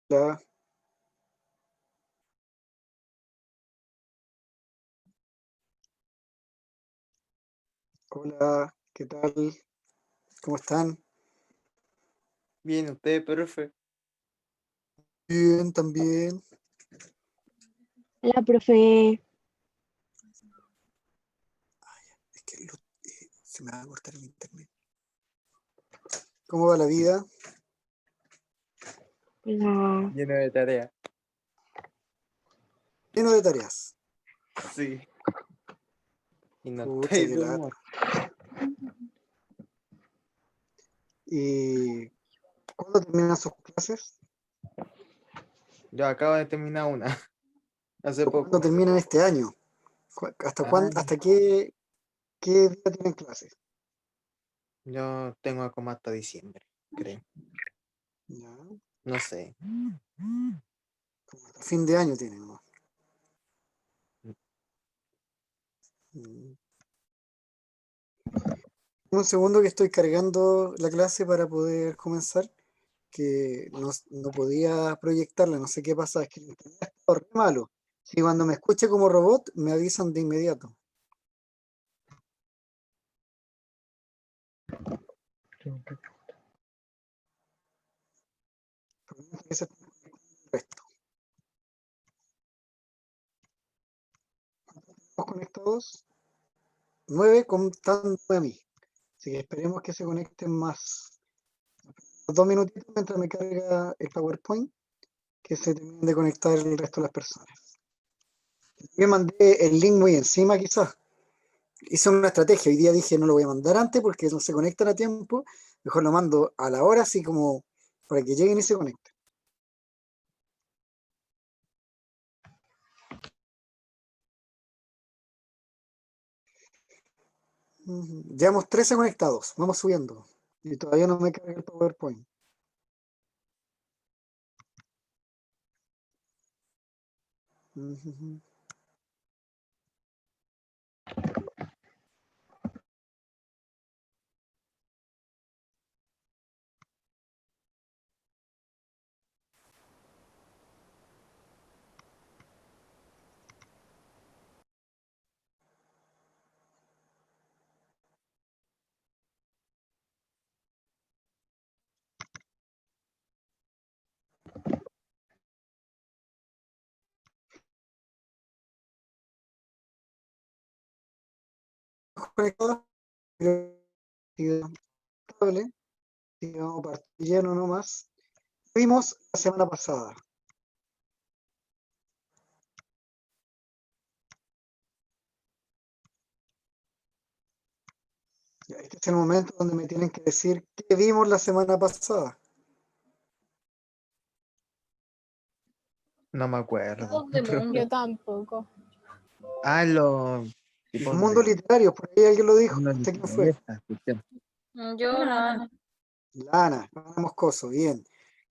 Hola, hola, ¿qué tal? ¿Cómo están? Bien, usted, profe. Bien, también. Hola, profe. Es que se me va a cortar el internet. ¿Cómo va la vida? Hola. Lleno de tarea. Lleno de tareas. Sí. Y no Pucha, estáis qué de lata. humor. ¿Y cuándo terminan sus clases? Yo acabo de terminar una. Hace ¿Cuándo poco. terminan este año? ¿Hasta Ah, cuándo, hasta qué día tienen clases? yo tengo como hasta diciembre, creo. Ya, No sé. como hasta fin de año tienen, ¿no? Mm. Un segundo que estoy cargando la clase para poder comenzar, que no podía proyectarla, no sé qué pasa, es que el internet está re malo. Si cuando me escuche como robot, me avisan de inmediato. Ese es el resto. Estamos conectados 9 contando a mí. Así que esperemos que se conecten más. 2 minutitos mientras me carga el PowerPoint, que se terminen de conectar el resto de las personas. Me mandé el link muy encima, quizás. Hice una estrategia. Hoy día dije no lo voy a mandar antes porque no se conectan a tiempo. Mejor lo mando a la hora, así como para que lleguen y se conecten. Llevamos 13 conectados. Vamos subiendo. Y todavía no me carga el PowerPoint. Ujú. Conectados. Estable. Digamos, partir lleno nomás. Vimos la semana pasada. Este es el momento donde me tienen que decir qué vimos la semana pasada. No me acuerdo. Dos de Moon, yo tampoco. Ah, los Los tipos mundos de. literarios, por ahí alguien lo dijo. Una No sé quién fue. esa cuestión. Yo, Lana. Lana, Lana Moscoso, bien.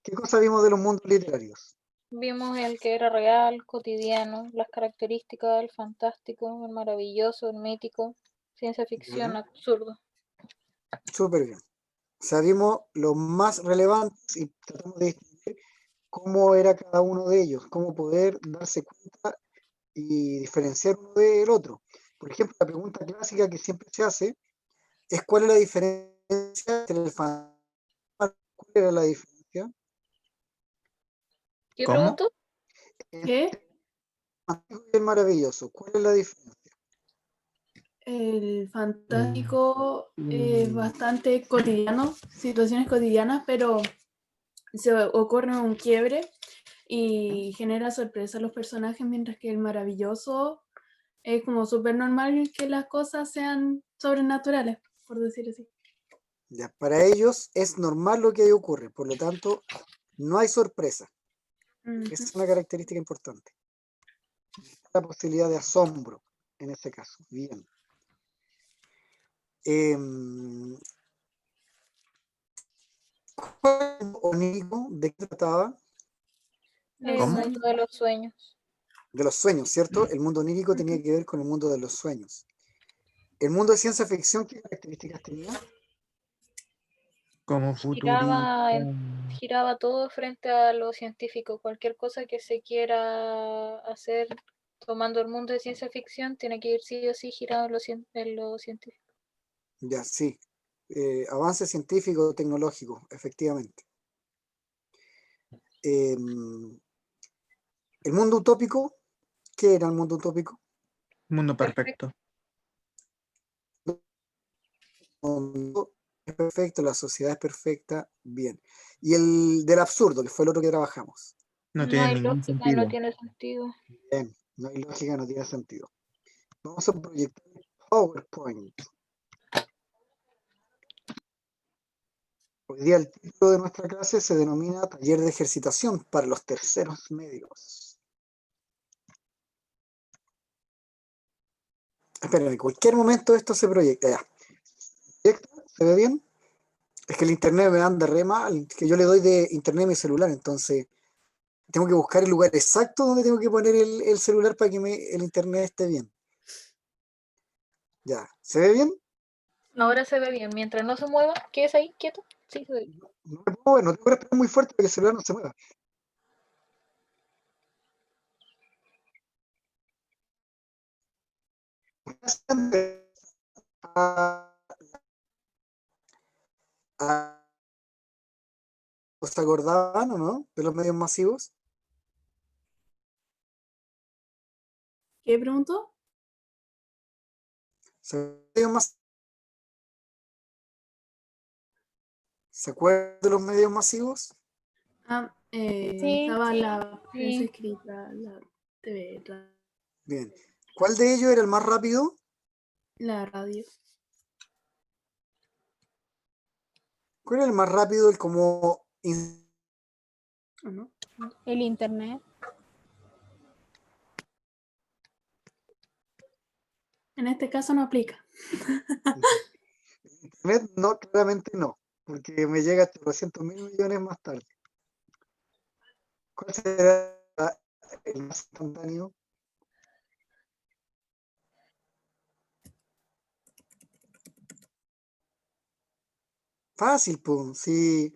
¿Qué cosa vimos de los mundos literarios? Vimos el que era real, cotidiano, las características del fantástico, el maravilloso, el mítico, ciencia ficción, Ya, absurdo. súper bien. O sea, vimos los más relevantes y tratamos de distinguir cómo era cada uno de ellos, cómo poder darse cuenta y diferenciar uno del otro. Por ejemplo, la pregunta clásica que siempre se hace es ¿cuál es la diferencia entre el fantasma? ¿Cuál era la diferencia ¿Qué ¿Cómo? preguntó? entre ¿Qué? fantástico y el maravilloso. ¿Cuál es la diferencia? El fantástico es bastante cotidiano, situaciones cotidianas, pero se ocurre un quiebre y genera sorpresa a los personajes, mientras que el maravilloso es como súper normal que las cosas sean sobrenaturales, por decir así. Ya, para ellos es normal lo que ahí ocurre, por lo tanto, no hay sorpresa. Esa es una característica importante. La posibilidad de asombro, en ese caso. Bien. ¿Cuál es el mundo onírico? ¿De qué trataba? El ¿Cómo? mundo de los sueños. De los sueños, ¿cierto? El mundo onírico tenía que ver con el mundo de los sueños. El mundo de ciencia ficción, ¿qué características tenía? Como futurista. Giraba todo frente a lo científico. Cualquier cosa que se quiera hacer tomando el mundo de ciencia ficción tiene que ir sí o sí girado en lo científico. Ya, sí. Avance científico, tecnológico, efectivamente. El mundo utópico, ¿qué era el mundo utópico? Mundo perfecto. Mundo es perfecto, la sociedad es perfecta, bien. Y el del absurdo, que fue el otro que trabajamos. No No tiene hay ningún lógica, sentido. no tiene sentido. Bien, no hay lógica, no tiene sentido. Vamos a proyectar PowerPoint. Hoy día el título de nuestra clase se denomina Taller de Ejercitación para los Terceros Medios. Esperen, en cualquier momento esto se proyecta. Ya. ¿Se ve bien? Es que el internet me anda re mal, que yo le doy de internet a mi celular, entonces tengo que buscar el lugar exacto donde tengo que poner el celular para que el internet esté bien. Ya, ¿se ve bien? Ahora se ve bien. Mientras no se mueva, quédese ahí quieto. Sí, se ve bien. No me puedo ver, no tengo que respirar muy fuerte para que el celular no se mueva. ¿Os acordaban o no de los medios masivos? ¿Qué preguntó? ¿Se acuerdan de los medios masivos? Sí, Estaba la prensa sí. escrita, la TV, Bien. ¿Cuál de ellos era el más rápido? la radio. ¿Cuál era el más rápido? El como ¿O no? El internet. En este caso no aplica. internet, no, claramente no, porque me llega hasta 200.000 millones más tarde. ¿Cuál será el más instantáneo? Fácil, pues. Si,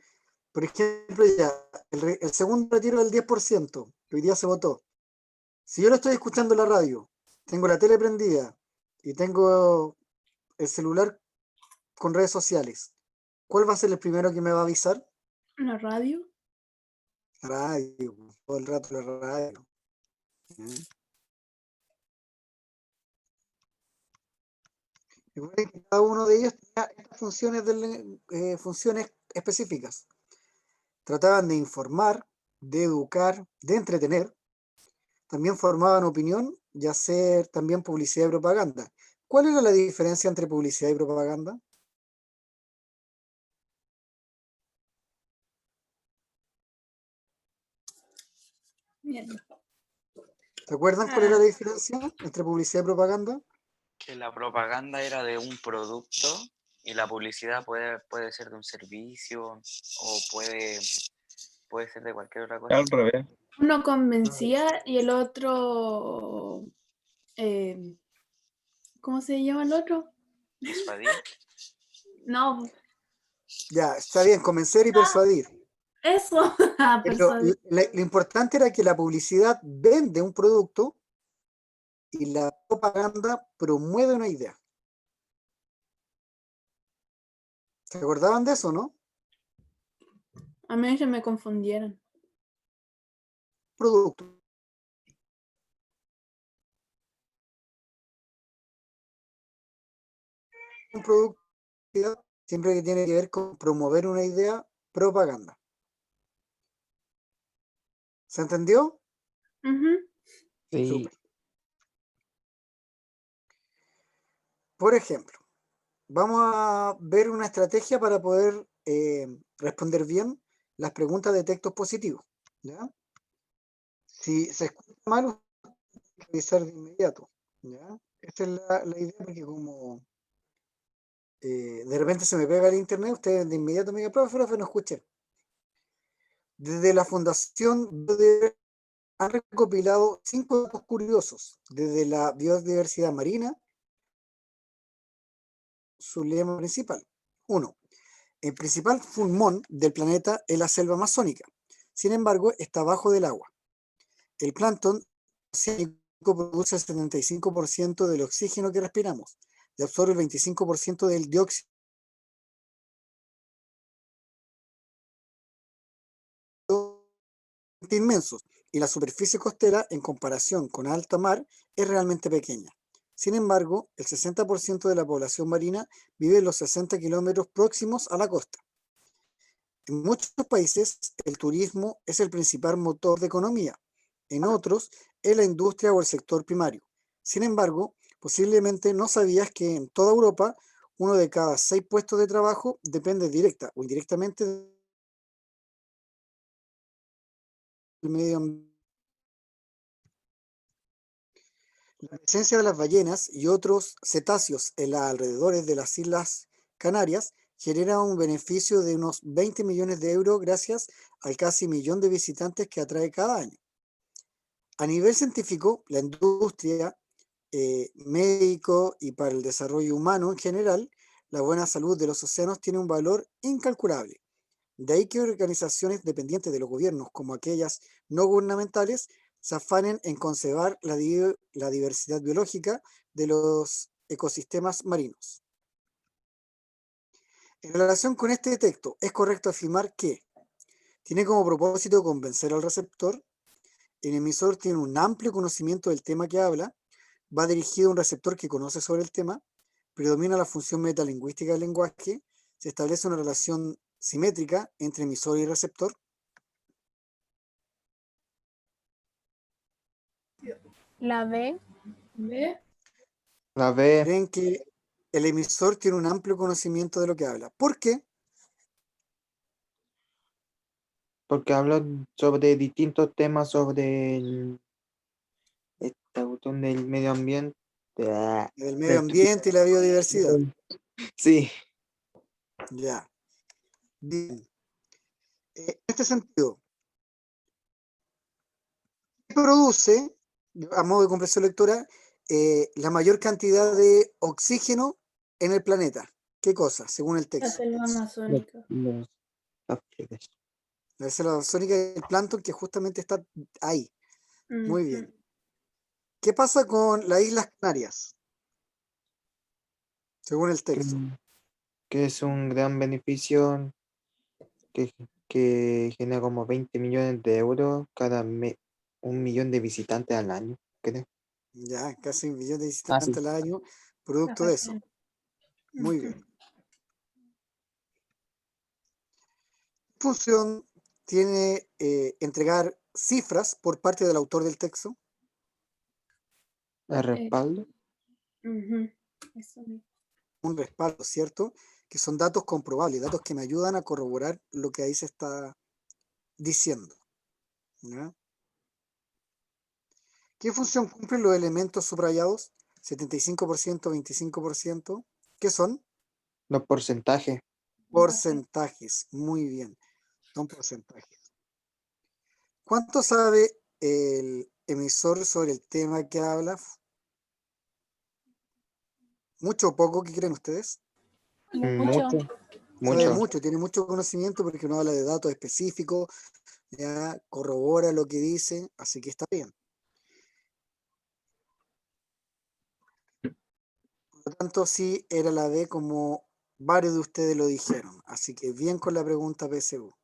por ejemplo, ya, el segundo retiro del 10%, que hoy día se votó. Si yo lo estoy escuchando en la radio, tengo la tele prendida y tengo el celular con redes sociales, ¿cuál va a ser el primero que me va a avisar? La radio. La radio, todo el rato la radio. ¿Eh? Recuerden que cada uno de ellos tenía estas funciones específicas. Trataban de informar, de educar, de entretener. También formaban opinión y hacer también publicidad y propaganda. ¿Cuál era la diferencia entre publicidad y propaganda? Mierda. ¿Se acuerdan cuál era la diferencia entre publicidad y propaganda? Que la propaganda era de un producto y la publicidad puede ser de un servicio o puede ser de cualquier otra cosa. Al revés. Uno convencía y el otro. ¿Cómo se llama el otro? Disuadir. No, Ya, está bien, convencer y persuadir. eso. Pero Persuadir. lo importante era que la publicidad vende un producto y la propaganda promueve una idea. ¿Se acordaban de eso, no? A mí que me confundieron. Producto. un producto, siempre que tiene que ver con promover una idea, propaganda. ¿Se entendió? Ujú. Sí. Súper. Por ejemplo, vamos a ver una estrategia para poder responder bien las preguntas de textos positivos. ¿Ya? Si se escucha mal, usted tiene que avisar de inmediato. ¿Ya? Esa es la idea, porque como de repente se me pega el internet, usted de inmediato me diga, profe, no escuché. Desde la Fundación Biodiversidad han recopilado 5 datos curiosos desde la biodiversidad marina, su lema principal. 1. El principal pulmón del planeta es la selva amazónica. Sin embargo, está abajo del agua. El plancton oceánico produce el 75% del oxígeno que respiramos y absorbe el 25% del dióxido inmensos, y la superficie costera en comparación con alta mar es realmente pequeña. Sin embargo, el 60% de la población marina vive en los 60 kilómetros próximos a la costa. En muchos países, el turismo es el principal motor de economía. En otros, es la industria o el sector primario. Sin embargo, posiblemente no sabías que en toda Europa, 1 de cada 6 puestos de trabajo depende directa o indirectamente del medio ambiente. La presencia de las ballenas y otros cetáceos en los alrededores de las Islas Canarias genera un beneficio de unos 20 millones de euros gracias al casi millón de visitantes que atrae cada año. A nivel científico, la industria, médico y para el desarrollo humano en general, la buena salud de los océanos tiene un valor incalculable. De ahí que organizaciones dependientes de los gobiernos, como aquellas no gubernamentales, se afanen en conservar la diversidad biológica de los ecosistemas marinos. En relación con este texto, es correcto afirmar que tiene como propósito convencer al receptor, el emisor tiene un amplio conocimiento del tema que habla, va dirigido a un receptor que conoce sobre el tema, predomina la función metalingüística del lenguaje, se establece una relación simétrica entre emisor y receptor. La B. ¿Ve? La B, Creen que el emisor tiene un amplio conocimiento de lo que habla. ¿Por qué? porque hablan sobre distintos temas sobre esta cuestión del medio ambiente. Del medio ambiente y la biodiversidad. Sí. Ya. Bien. En este sentido, ¿qué produce, a modo de comprensión lectora, la mayor cantidad de oxígeno en el planeta? ¿Qué cosa, según el La texto? selva amazónica. La selva amazónica y el plancton que justamente está ahí. Muy Ujú. bien. ¿Qué pasa con las Islas Canarias? Según el texto. Que es un gran beneficio que genera como 20 millones de euros un millón de visitantes al año, creo. Ya, casi 1 millón de Ah, visitantes sí. al año, producto de eso. Muy Ujú. bien. ¿Qué función tiene entregar cifras por parte del autor del texto? El respaldo. Ujú. Eso mismo. Un respaldo, ¿cierto? Que son datos comprobables, datos que me ayudan a corroborar lo que ahí se está diciendo. ¿Ya? ¿Qué función cumplen los elementos subrayados? 75%, 25%. ¿Qué son? Los porcentajes. Porcentajes. Muy bien. Son porcentajes. ¿Cuánto sabe el emisor sobre el tema que habla? ¿Mucho o poco? ¿Qué creen ustedes? Mucho. Mucho. Sabe Mucho. mucho, tiene mucho conocimiento porque no habla de datos específicos, ya corrobora lo que dice, así que está bien. Por lo tanto, sí era la B como varios de ustedes lo dijeron, así que bien con la pregunta PSU.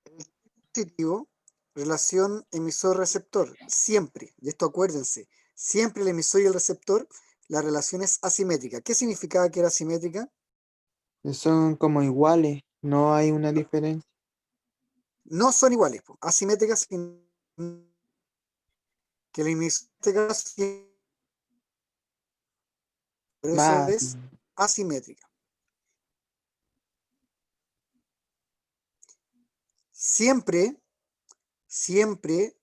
El positivo, relación emisor-receptor, siempre, y esto acuérdense, siempre el emisor y el receptor, la relación es asimétrica. ¿Qué significaba que era asimétrica? Son como iguales, no hay una diferencia. No son iguales, po. Asimétricas significa que el emisor en este caso, por eso Va, es asimétrica. Siempre, siempre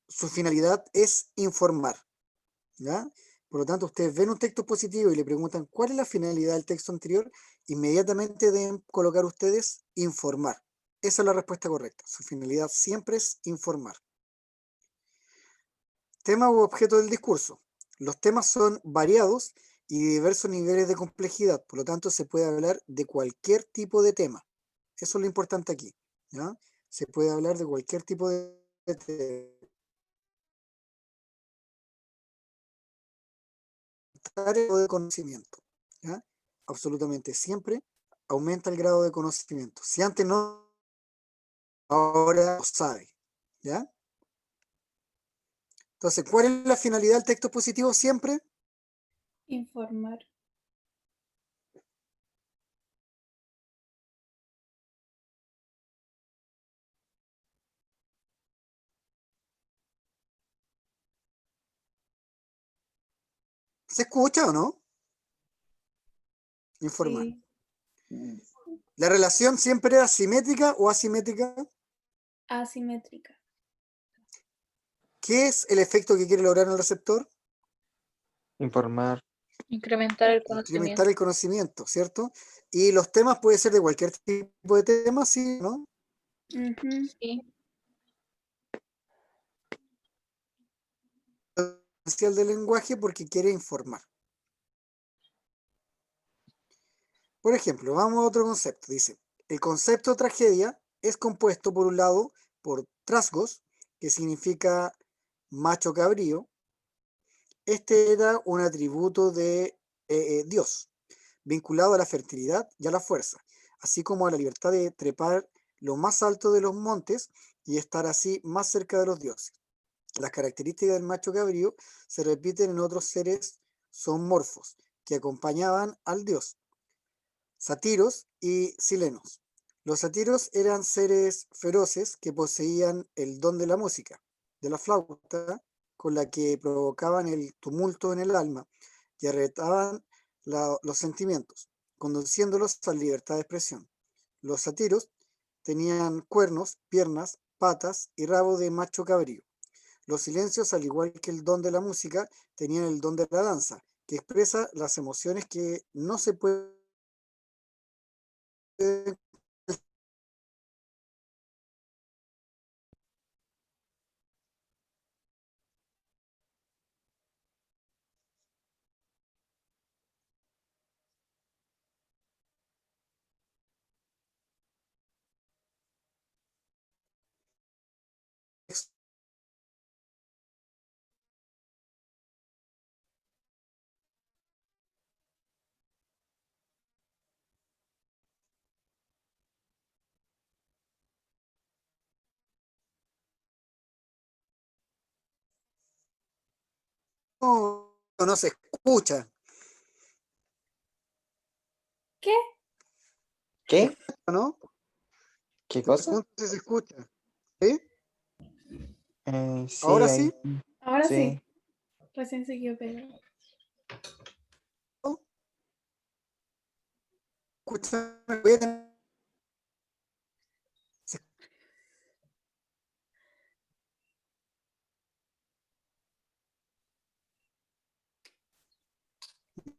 su finalidad es informar, ¿ya? Por lo tanto, ustedes ven un texto positivo y le preguntan cuál es la finalidad del texto anterior, inmediatamente deben colocar ustedes informar. Esa es la respuesta correcta. Su finalidad siempre es informar. Tema u objeto del discurso. Los temas son variados y de diversos niveles de complejidad, por lo tanto se puede hablar de cualquier tipo de tema. Eso es lo importante aquí, ¿ya? Se puede hablar de cualquier tipo de tema. De conocimiento, ¿ya? Absolutamente siempre aumenta el grado de conocimiento. Si antes no, ahora lo sabe, ¿ya? Entonces, ¿cuál es la finalidad del texto positivo siempre? Informar. ¿Se escucha o no? Informar. Sí. ¿La relación siempre era simétrica o asimétrica? Asimétrica. ¿Qué es el efecto que quiere lograr el receptor? informar. Incrementar el conocimiento. Incrementar el conocimiento, ¿cierto? Y los temas pueden ser de cualquier tipo de tema, ¿sí? ¿No? Ujú. Sí. Esencial del lenguaje porque quiere informar. Por ejemplo, vamos a otro concepto. Dice, el concepto tragedia es compuesto por un lado por trasgos, que significa macho cabrío. Este era un atributo de Dios, vinculado a la fertilidad y a la fuerza, así como a la libertad de trepar lo más alto de los montes y estar así más cerca de los dioses. Las características del macho cabrío se repiten en otros seres zoomorfos que acompañaban al dios, sátiros y silenos. Los sátiros eran seres feroces que poseían el don de la música, de la flauta, con la que provocaban el tumulto en el alma y arretaban los sentimientos, conduciéndolos a la libertad de expresión. Los sátiros tenían cuernos, piernas, patas y rabo de macho cabrío. Los silencios, al igual que el don de la música, tenían el don de la danza, que expresa las emociones que no se pueden. No se escucha, ¿Qué? ¿Qué? ¿no? ¿Qué Te cosa? pregunto si se escucha. ¿Sí? Sí, ¿Ahora ahí. sí? Ahora sí. Sí. Recién se quedó pegado. Escucha, voy a tener- se-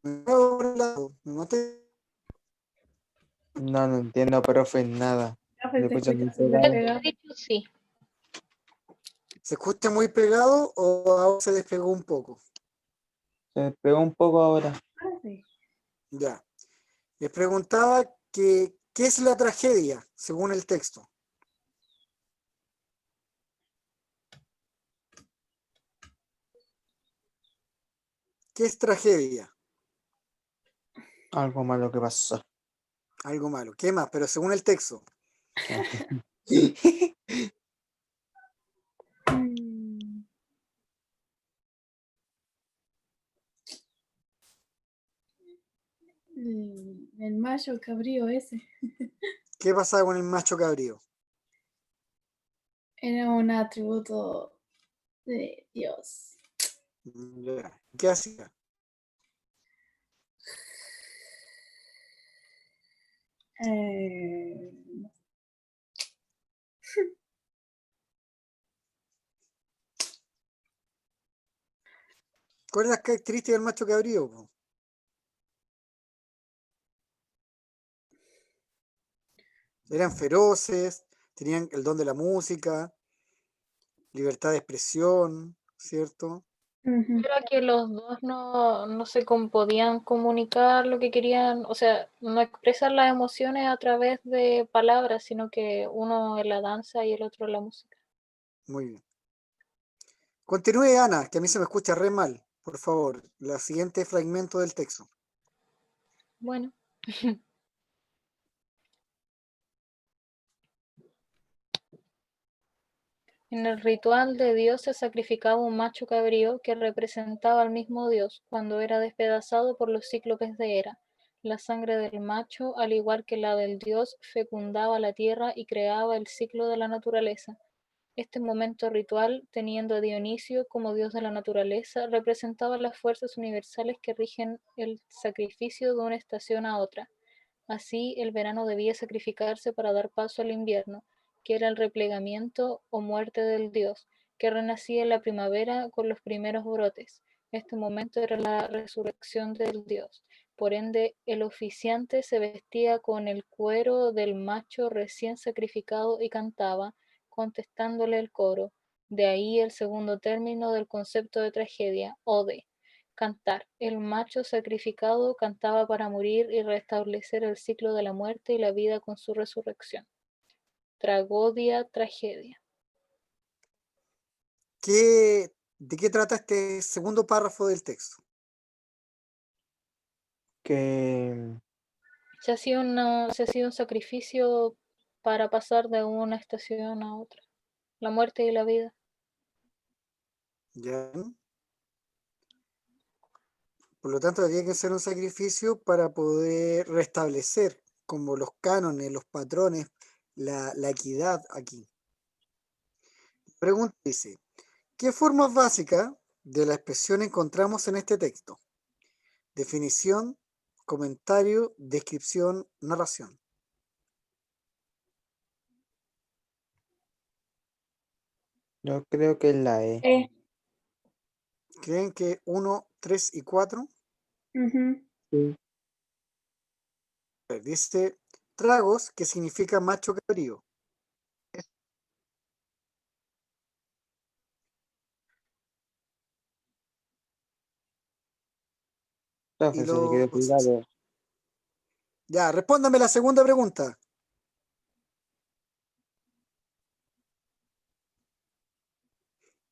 me muevo por el lado, me maté. No, no entiendo, profe, nada. Ya, Me pues, te escucho muy escuchas súper pegado. pegado. Dicho sí. ¿Se escucha muy pegado o ahora se despegó un poco? Se me pegó un poco ahora. Ahora sí. Ya. Les preguntaba que, ¿qué es la tragedia según el texto? ¿Qué es tragedia? Algo malo que pasó. Algo malo. ¿Qué más? Pero según el texto. Mm, El macho cabrío ese. ¿Qué pasaba con el macho cabrío? Era un atributo de Dios. Ya. ¿Qué hacía? Eh, ¿Cuál es la característica del macho cabrío, po? Eran feroces, tenían el don de la música, libertad de expresión, ¿cierto? ujú. Era que los dos no se podían comunicar lo que querían, o sea, no expresar las emociones a través de palabras, sino que uno en la danza y el otro en la música. Muy bien. Continúe, Ana, que a mí se me escucha re mal. Por favor, la siguiente fragmento del texto. Bueno. En el ritual de Dios se sacrificaba un macho cabrío que representaba al mismo Dios cuando era despedazado por los cíclopes de Hera. La sangre del macho, al igual que la del Dios, fecundaba la tierra y creaba el ciclo de la naturaleza. Este momento ritual, teniendo a Dionisio como dios de la naturaleza, representaba las fuerzas universales que rigen el sacrificio de una estación a otra. Así, el verano debía sacrificarse para dar paso al invierno, que era el replegamiento o muerte del dios, que renacía en la primavera con los primeros brotes. Este momento era la resurrección del dios. Por ende, el oficiante se vestía con el cuero del macho recién sacrificado y cantaba, contestándole el coro. De ahí el segundo término del concepto de tragedia, ode. Cantar. El macho sacrificado cantaba para morir y restablecer el ciclo de la muerte y la vida con su resurrección. Tragodia, tragedia. ¿De qué trata este segundo párrafo del texto? Que Se hacía un sacrificio para pasar de una estación a otra. La muerte y la vida. ¿Ya? Por lo tanto, había que hacer un sacrificio para poder restablecer como los cánones, los patrones, la equidad aquí. Pregunta dice, ¿qué formas básicas de la expresión encontramos en este texto? Definición, comentario, descripción, narración. yo creo que es la E. ¿Creen que 1, 3 y 4? Ujú. Sí. Dice tragos, que significa macho cabrío. Y Profe, se le quedó pegado. Ya, respóndame la segunda pregunta.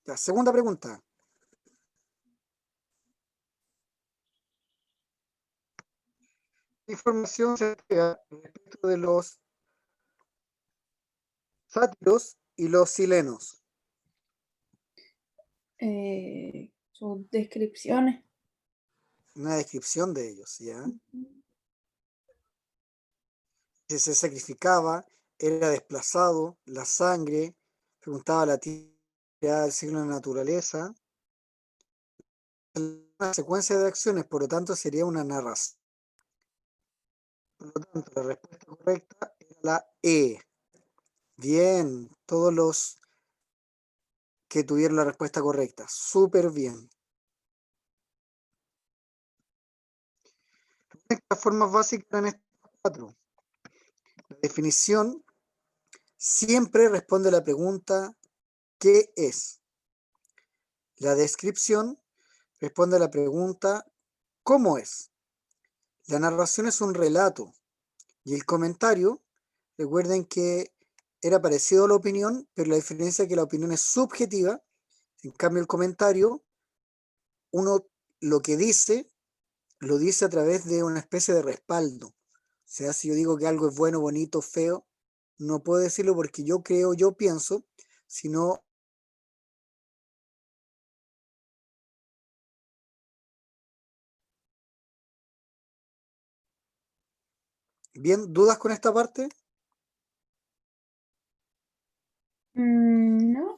La segunda pregunta. ¿Qué información se entrega respecto de los sátiros y los silenos? Sus descripciones. Una descripción de ellos, ¿ya? Que se sacrificaba, era desplazado, la sangre, preguntaba la tierra, el signo de la naturaleza. Una secuencia de acciones, por lo tanto, sería una narración. Por lo tanto, la respuesta correcta era la E. Bien, todos los que tuvieron la respuesta correcta. Súper bien. Las formas básicas eran estas cuatro. La definición siempre responde a la pregunta ¿qué es? La descripción responde a la pregunta ¿cómo es? La narración es un relato y el comentario, recuerden que era parecido a la opinión, pero la diferencia es que la opinión es subjetiva, en cambio el comentario, uno lo que dice, lo dice a través de una especie de respaldo. O sea, si yo digo que algo es bueno, bonito, feo, no puedo decirlo porque yo creo, yo pienso, sino Bien, ¿dudas con esta parte? No.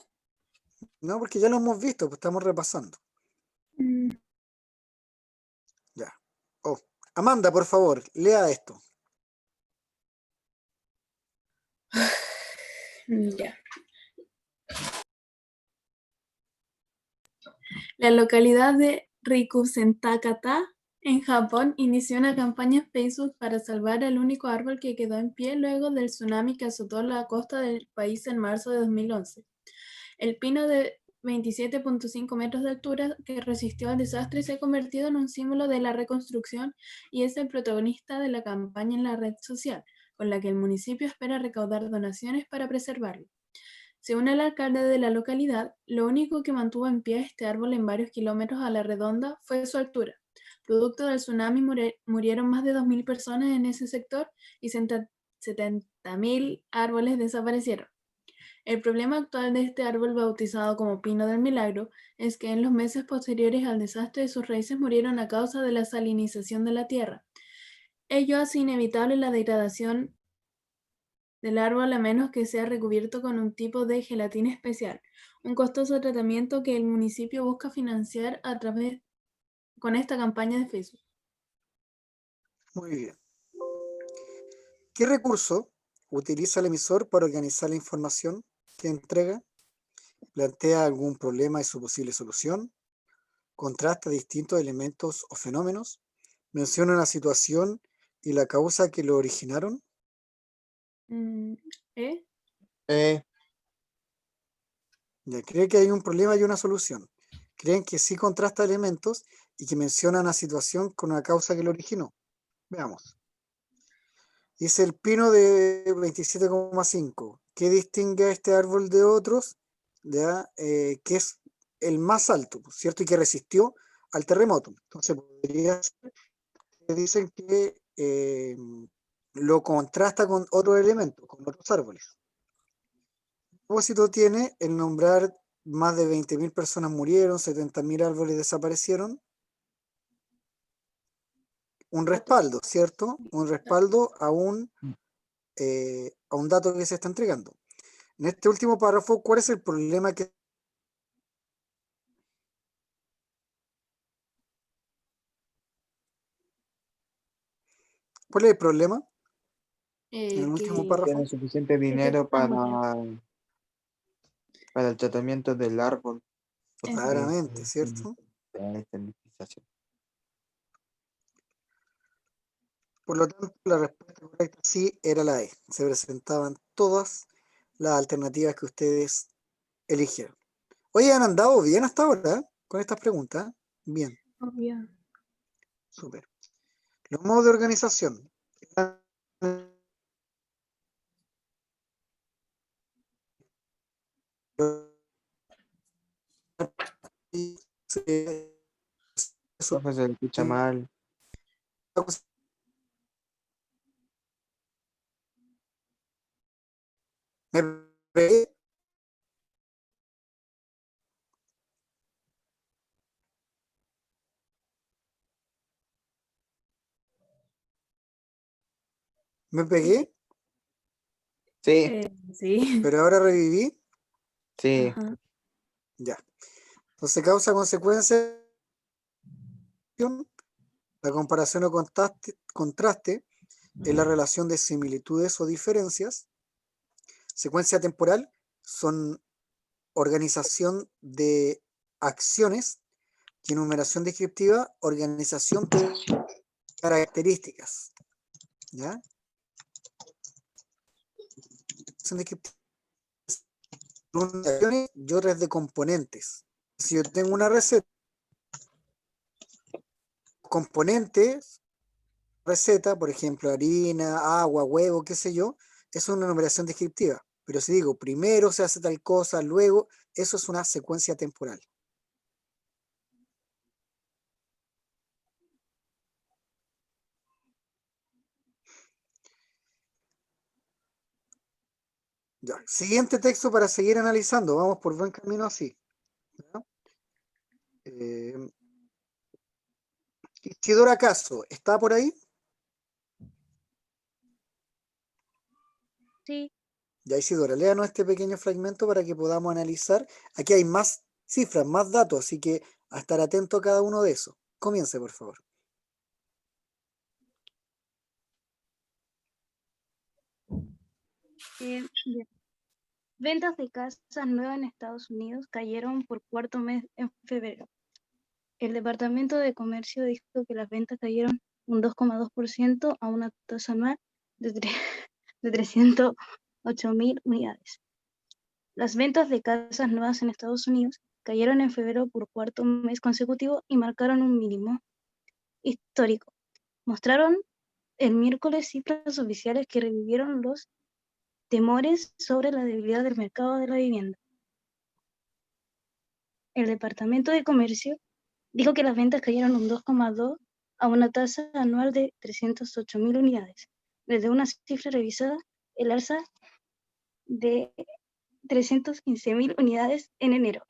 No, porque ya lo hemos visto, pues estamos repasando. Mm, Ya. Oh, Amanda, por favor, lea esto. Ya. La localidad de Rikusentakata, en Japón, inició una campaña en Facebook para salvar el único árbol que quedó en pie luego del tsunami que azotó la costa del país en marzo de 2011. El pino de 27.5 metros de altura que resistió al desastre se ha convertido en un símbolo de la reconstrucción y es el protagonista de la campaña en la red social, con la que el municipio espera recaudar donaciones para preservarlo. Según el alcalde de la localidad, lo único que mantuvo en pie este árbol en varios kilómetros a la redonda fue su altura. Producto del tsunami murieron más de 2.000 personas en ese sector y 70.000 árboles desaparecieron. El problema actual de este árbol bautizado como Pino del Milagro es que en los meses posteriores al desastre sus raíces murieron a causa de la salinización de la tierra. Ello hace inevitable la degradación del árbol a menos que sea recubierto con un tipo de gelatina especial, un costoso tratamiento que el municipio busca financiar a través con esta campaña de Facebook. Muy bien. ¿Qué recurso utiliza el emisor para organizar la información que entrega? ¿Plantea algún problema y su posible solución? ¿Contrasta distintos elementos o fenómenos? ¿Menciona una situación y la causa que lo originaron? ¿Eh? Ya, cree que hay un problema y una solución. Creen que sí contrasta elementos y que menciona una situación con una causa que lo originó. Veamos. Dice el pino de 27,5. ¿Qué distingue a este árbol de otros? Ya, que es el más alto, ¿cierto? Y que resistió al terremoto. Entonces podría ser que dicen que lo contrasta con otros elementos, con otros árboles. ¿Qué propósito tiene el nombrar más de 20.000 personas murieron, 70.000 árboles desaparecieron? Un respaldo, ¿cierto? Un respaldo a un dato que se está entregando. En este último párrafo, ¿cuál es el problema que... ¿Cuál es el problema? En el último Que párrafo. Tiene suficiente dinero para el tratamiento del árbol. porque Claramente, es ¿cierto? una indemnización. Por lo tanto, la respuesta correcta sí era la E. Se presentaban todas las alternativas que ustedes eligieron. Oye, han andado bien hasta ahora con estas preguntas. Bien, obvio. súper. Los modos de organización. Profe, se escucha mal. Me pegué, me pegué, Sí, Sí. pero ahora reviví. sí. Ajá. Ya. Entonces, causa-consecuencia, la comparación o contraste es la relación de similitudes o diferencias. Secuencia temporal son organización de acciones y enumeración descriptiva, organización de características. ¿Ya? Son descriptivas de acciones y otras de componentes. Si yo tengo una receta, componentes, receta, por ejemplo, harina, agua, huevo, qué sé yo, es una enumeración descriptiva. Pero si digo primero se hace tal cosa, luego, eso es una secuencia temporal. Ya. Siguiente texto para seguir analizando. Vamos por buen camino así. ¿Ya? Isidora Caso, ¿está por ahí? Sí, Ya, Isidora, léanos este pequeño fragmento para que podamos analizar. Aquí hay más cifras, más datos, así que a estar atento a cada uno de esos. Comience, por favor. bien. Ventas de casas nuevas en Estados Unidos cayeron por cuarto mes en febrero. El Departamento de Comercio dijo que las ventas cayeron un 2,2% a una tasa anual de 308.000 unidades. Las ventas de casas nuevas en Estados Unidos cayeron en febrero por cuarto mes consecutivo y marcaron un mínimo histórico. Mostraron el miércoles cifras oficiales que revivieron los temores sobre la debilidad del mercado de la vivienda. El Departamento de Comercio dijo que las ventas cayeron un 2,2% a una tasa anual de 308.000 unidades. Desde una cifra revisada, el alza de 315.000 unidades en enero.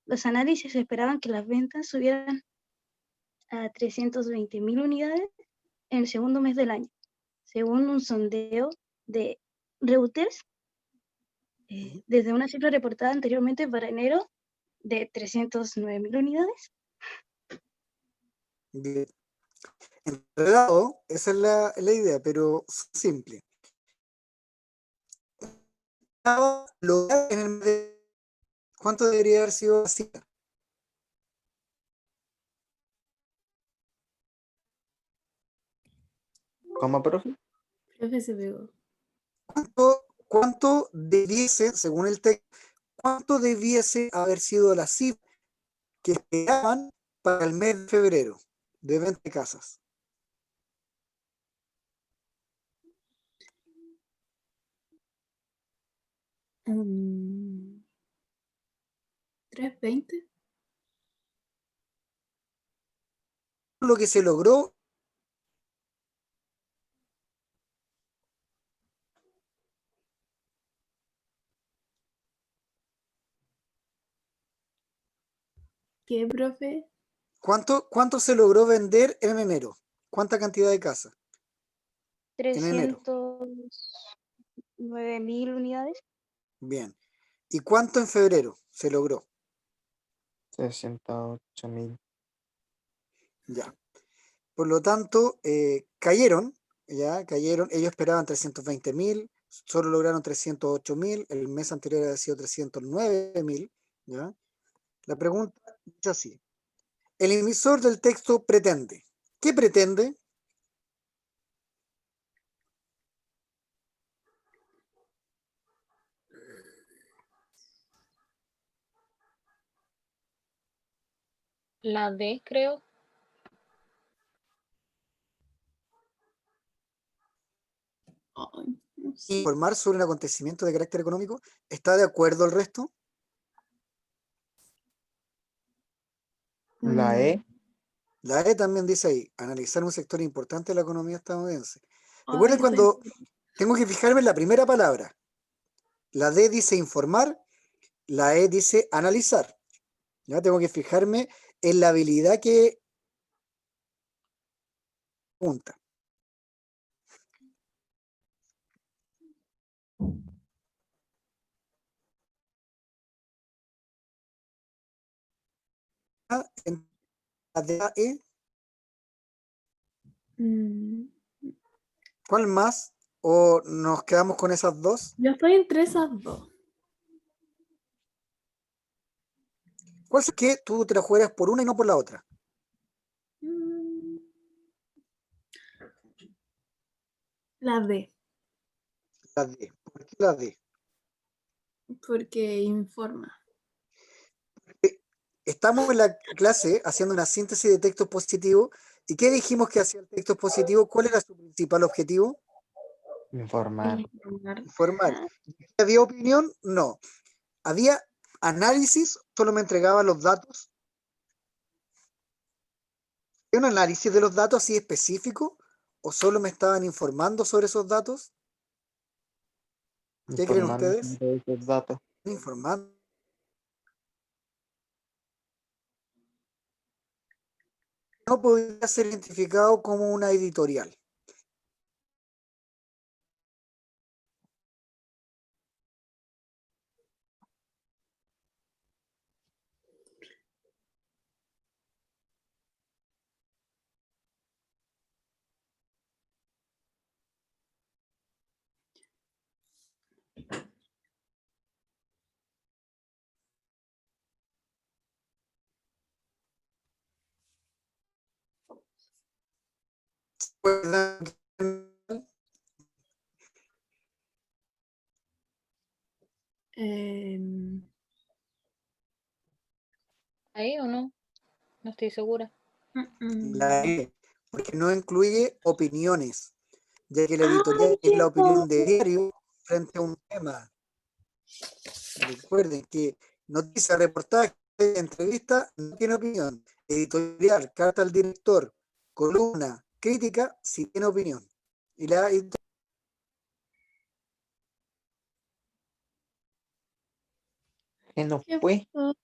Los análisis esperaban que las ventas subieran a 320.000 unidades en el segundo mes del año, según un sondeo de Reuters, desde una cifra reportada anteriormente para enero de 309.000 unidades. Bien. Enredado, esa es la idea, pero simple. En el mes ¿cuánto debería haber sido la cifra? ¿Cómo, profe? Profe se pegó. ¿Cuánto debiese, según el texto, cuánto debiese haber sido la cifra que esperaban para el mes de febrero de 20 casas? Mm, 320. Lo que se logró, ¿Qué, profe? ¿cuánto se logró vender en enero? ¿Cuánta cantidad de casas en enero? 309.000 unidades. Bien. ¿Y cuánto en febrero se logró? 308.000. Ya. Por lo tanto, cayeron, ellos esperaban 320.000, solo lograron 308.000, el mes anterior había sido 309.000, ¿ya? La pregunta es así. El emisor del texto pretende. ¿Qué pretende? La D, creo. Ay, no sé. Informar sobre un acontecimiento de carácter económico. ¿Está de acuerdo el resto? La E. La E también dice ahí, analizar un sector importante de la economía estadounidense. Ay, Recuerden estoy- cuando tengo que fijarme en la primera palabra. La D dice informar, la E dice analizar. Ya tengo que fijarme en la habilidad que junta. En la D, A, E, Mm, ¿cuál más? ¿O nos quedamos con esas dos? Yo estoy entre esas dos. ¿Cuál es que tú te la juegas por una y no por la otra? Mm, La D, La D. ¿Por qué la D? porque informa. Estamos en la clase haciendo una síntesis de textos positivos. ¿Y qué dijimos que hacía el texto positivo? ¿Cuál era su principal objetivo? Informar. Informar. Informar. ¿Había opinión? No. ¿Había análisis? ¿Solo me entregaba los datos? ¿Había un análisis de los datos así específico? ¿O solo me estaban informando sobre esos datos? ¿Qué creen Informando ustedes? sobre esos datos. Informando. No podría ser identificado como una editorial. ¿Ahí o no? No estoy segura. La E, porque no incluye opiniones, ya que la ¡Ay, editorial es la opinión de cierto! diario frente a un tema. Recuerden que noticia, reportaje, entrevista no tiene opinión. Editorial, carta al director, columna, crítica, sí tiene opinión. Y la ¿Qué nos ¿Qué fue? pasó?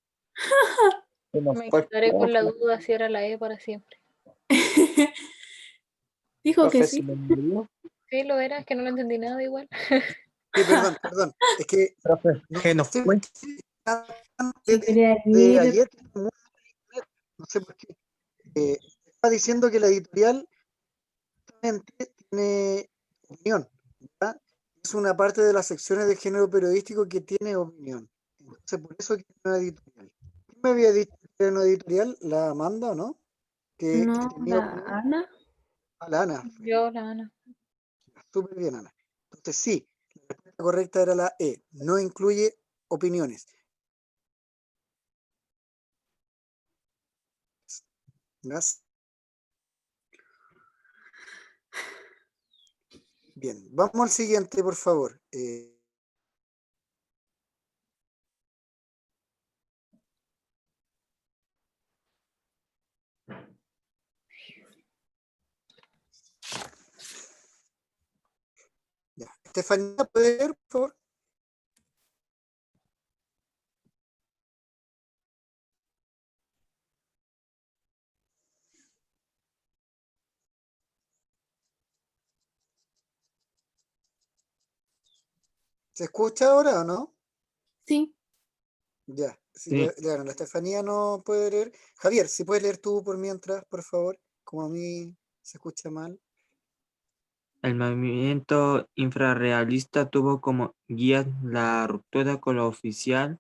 ¿Qué nos Me fue, quedaré con la profe? duda si era la E para siempre. Dijo que Profe, ¿se sí. me murió? Sí, lo era, es que no lo entendí nada igual. sí, perdón. Es que Profe, no ¿qué nos sé fue? por qué Se quería de ir. ayer, no sé por qué. Está diciendo que la editorial tiene opinión, ¿ya? Es una parte de las secciones de género periodístico que tiene opinión. Entonces, por eso que es una editorial. ¿Quién me había dicho que era una editorial? ¿La Amanda o no? Que No, tenía la opinión. Ana. Ah, la Ana. Yo, la Ana. Súper bien, Ana. Entonces, sí, la respuesta correcta era la E. No incluye opiniones. Gracias. Bien, vamos al siguiente, por favor. Ya. Estefanía, ¿puede leer, por favor? ¿Se escucha ahora o no? Sí. Ya, sí, Sí. claro, la Estefanía no puede leer. Javier, si puedes leer tú por mientras, por favor, como a mí se escucha mal. El movimiento infrarrealista tuvo como guía la ruptura con lo oficial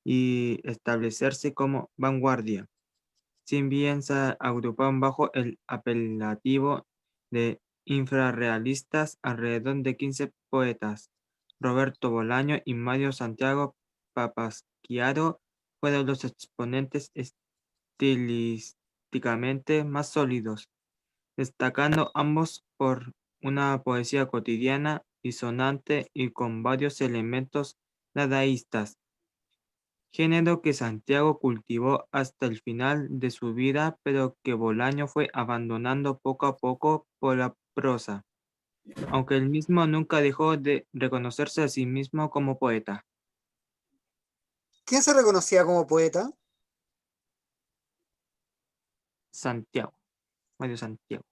y establecerse como vanguardia. Si bien se agruparon bajo el apelativo de infrarrealistas alrededor de 15 poetas, Roberto Bolaño y Mario Santiago Papasquiaro fueron los exponentes estilísticamente más sólidos, destacando ambos por una poesía cotidiana y sonante y con varios elementos dadaístas, género que Santiago cultivó hasta el final de su vida, pero que Bolaño fue abandonando poco a poco por la prosa, aunque él mismo nunca dejó de reconocerse a sí mismo como poeta. ¿Quién se reconocía como poeta? Santiago, Mario Santiago.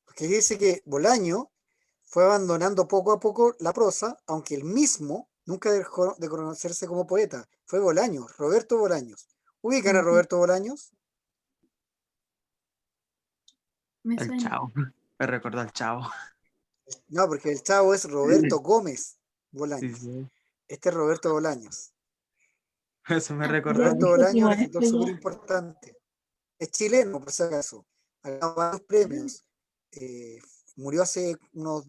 Porque dice que Bolaño fue abandonando poco a poco la prosa, aunque él mismo nunca dejó de conocerse como poeta. Fue Bolaños, Roberto Bolaños. ¿Ubican a Roberto Bolaños? Me El suena. Chavo. Me recordó al Chavo. No, porque el chavo es Roberto Gómez Sí, Bolaños. sí. Este es Roberto Bolaños. Eso me recordó. Ya Roberto dijo que Bolaños es un igual escritor estoy súper ya. importante. Es chileno, por si acaso. Ha ganado varios premios. Murió hace unos,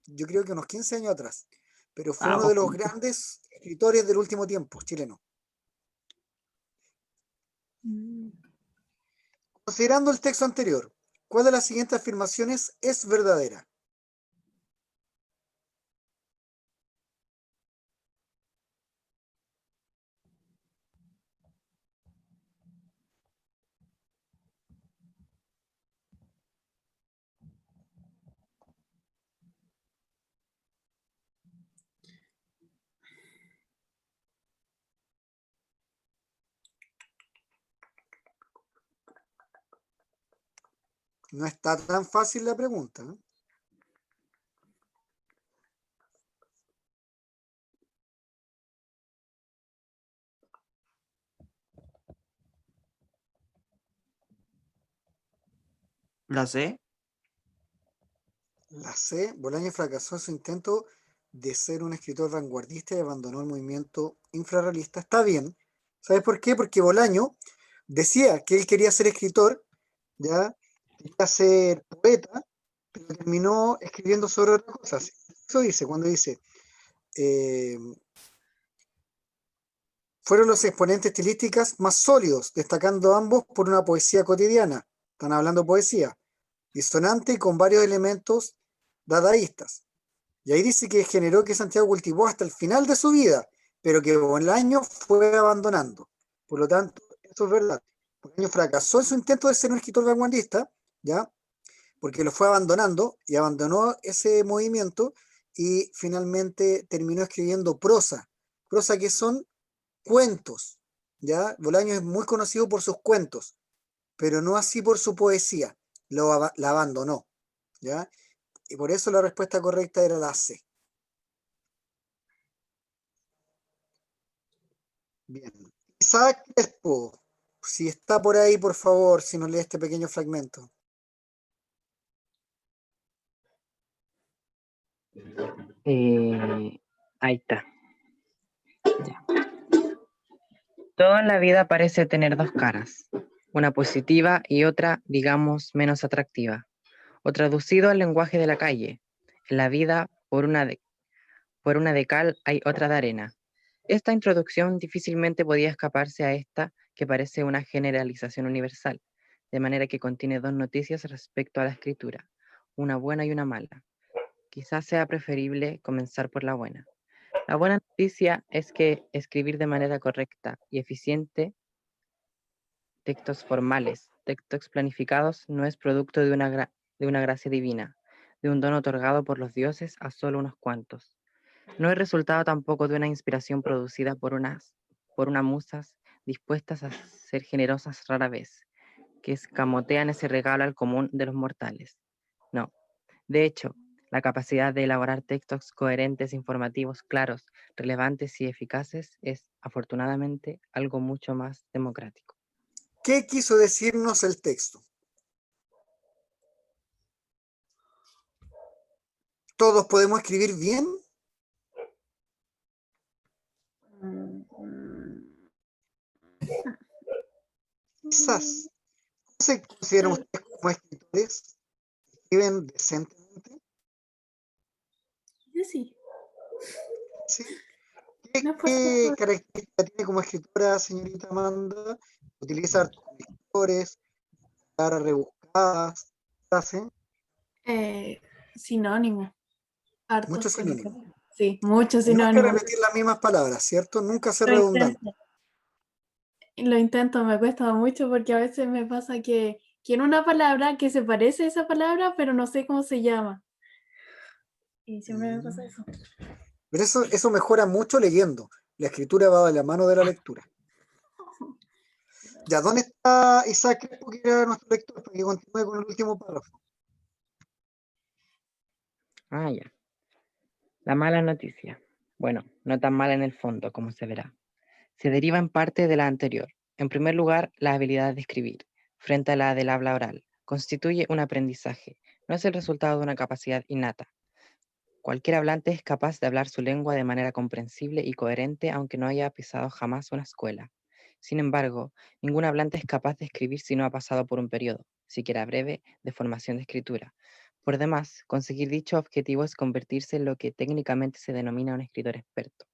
yo creo que unos 15 años atrás. Pero fue uno de los Poquito. grandes escritores del último tiempo, chileno. Considerando el texto anterior, ¿cuál de las siguientes afirmaciones es verdadera? No está tan fácil la pregunta, ¿eh? ¿La sé? La C. Bolaño fracasó en su intento de ser un escritor vanguardista y abandonó el movimiento infrarrealista. Está bien. ¿Sabes por qué? Porque Bolaño decía que él quería ser escritor, ya, quería ser poeta, pero terminó escribiendo sobre otras cosas. Eso dice, cuando dice, fueron los exponentes estilísticas más sólidos, destacando ambos por una poesía cotidiana, están hablando poesía, disonante y con varios elementos dadaístas. Y ahí dice que generó que Santiago cultivó hasta el final de su vida, pero que con el año fue abandonando. Por lo tanto, eso es verdad. Bolaño fracasó en su intento de ser un escritor vanguardista, ¿ya? Porque lo fue abandonando y abandonó ese movimiento y finalmente terminó escribiendo prosa. Prosa que son cuentos, ¿ya? Bolaño es muy conocido por sus cuentos, pero no así por su poesía. La abandonó, ¿ya? Y por eso la respuesta correcta era la C. Bien. Isaac Crespo, si está por ahí, por favor, si nos lee este pequeño fragmento. Ahí está. Ya. Todo en la vida parece tener dos caras, una positiva y otra, digamos, menos atractiva. O traducido al lenguaje de la calle, en la vida, por una de cal hay otra de arena. Esta introducción difícilmente podía escaparse a esta, que parece una generalización universal, de manera que contiene dos noticias respecto a la escritura, una buena y una mala. Quizás sea preferible comenzar por la buena. La buena noticia es que escribir de manera correcta y eficiente textos formales, textos planificados, no es producto de una gracia divina, de un don otorgado por los dioses a solo unos cuantos. No es resultado tampoco de una inspiración producida por unas musas dispuestas a ser generosas rara vez, que escamotean ese regalo al común de los mortales. No. De hecho, la capacidad de elaborar textos coherentes, informativos, claros, relevantes y eficaces es, afortunadamente, algo mucho más democrático. ¿Qué quiso decirnos el texto? ¿Todos podemos escribir bien? Quizás. ¿Cómo se consideran ustedes como escritores? ¿Escriben decentemente? Yo sí. ¿Sí? No es ¿Qué por característica tiene como escritora, señorita Amanda? ¿Utiliza hartos conectores, palabras rebuscadas? ¿Qué hace? sinónimo. Hartos Muchos sinónimos. conectores. Sí, muchos Y no hay que sinónimos. repetir las mismas palabras, ¿cierto? Nunca ser Lo redundante. intento, me cuesta mucho porque a veces me pasa que quiero una palabra que se parece a esa palabra, pero no sé cómo se llama. Y siempre me pasa eso. Pero eso mejora mucho leyendo. La escritura va de la mano de la lectura. Ya, ¿dónde está Isaac Crespo, que era nuestro lector, para que continúe con el último párrafo? Ah, ya. La mala noticia. Bueno, no tan mala en el fondo, como se verá. Se deriva en parte de la anterior. En primer lugar, la habilidad de escribir, frente a la del habla oral, constituye un aprendizaje, no es el resultado de una capacidad innata. Cualquier hablante es capaz de hablar su lengua de manera comprensible y coherente, aunque no haya pisado jamás una escuela. Sin embargo, ningún hablante es capaz de escribir si no ha pasado por un periodo, siquiera breve, de formación de escritura. Por demás, conseguir dicho objetivo es convertirse en lo que técnicamente se denomina un escritor experto,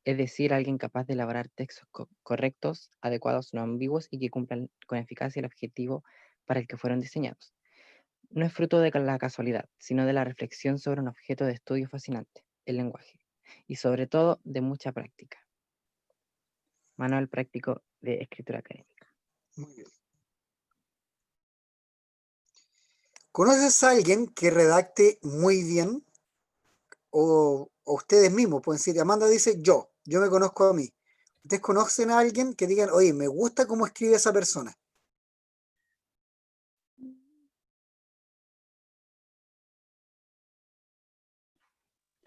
es decir, alguien capaz de elaborar textos correctos, adecuados, no ambiguos y que cumplan con eficacia el objetivo para el que fueron diseñados. No es fruto de la casualidad, sino de la reflexión sobre un objeto de estudio fascinante, el lenguaje, y sobre todo de mucha práctica. Manual práctico de escritura académica. Muy bien. ¿Conoces a alguien que redacte muy bien? O ustedes mismos pueden decir, Amanda dice yo me conozco a mí. ¿Ustedes conocen a alguien que digan, oye, me gusta cómo escribe esa persona?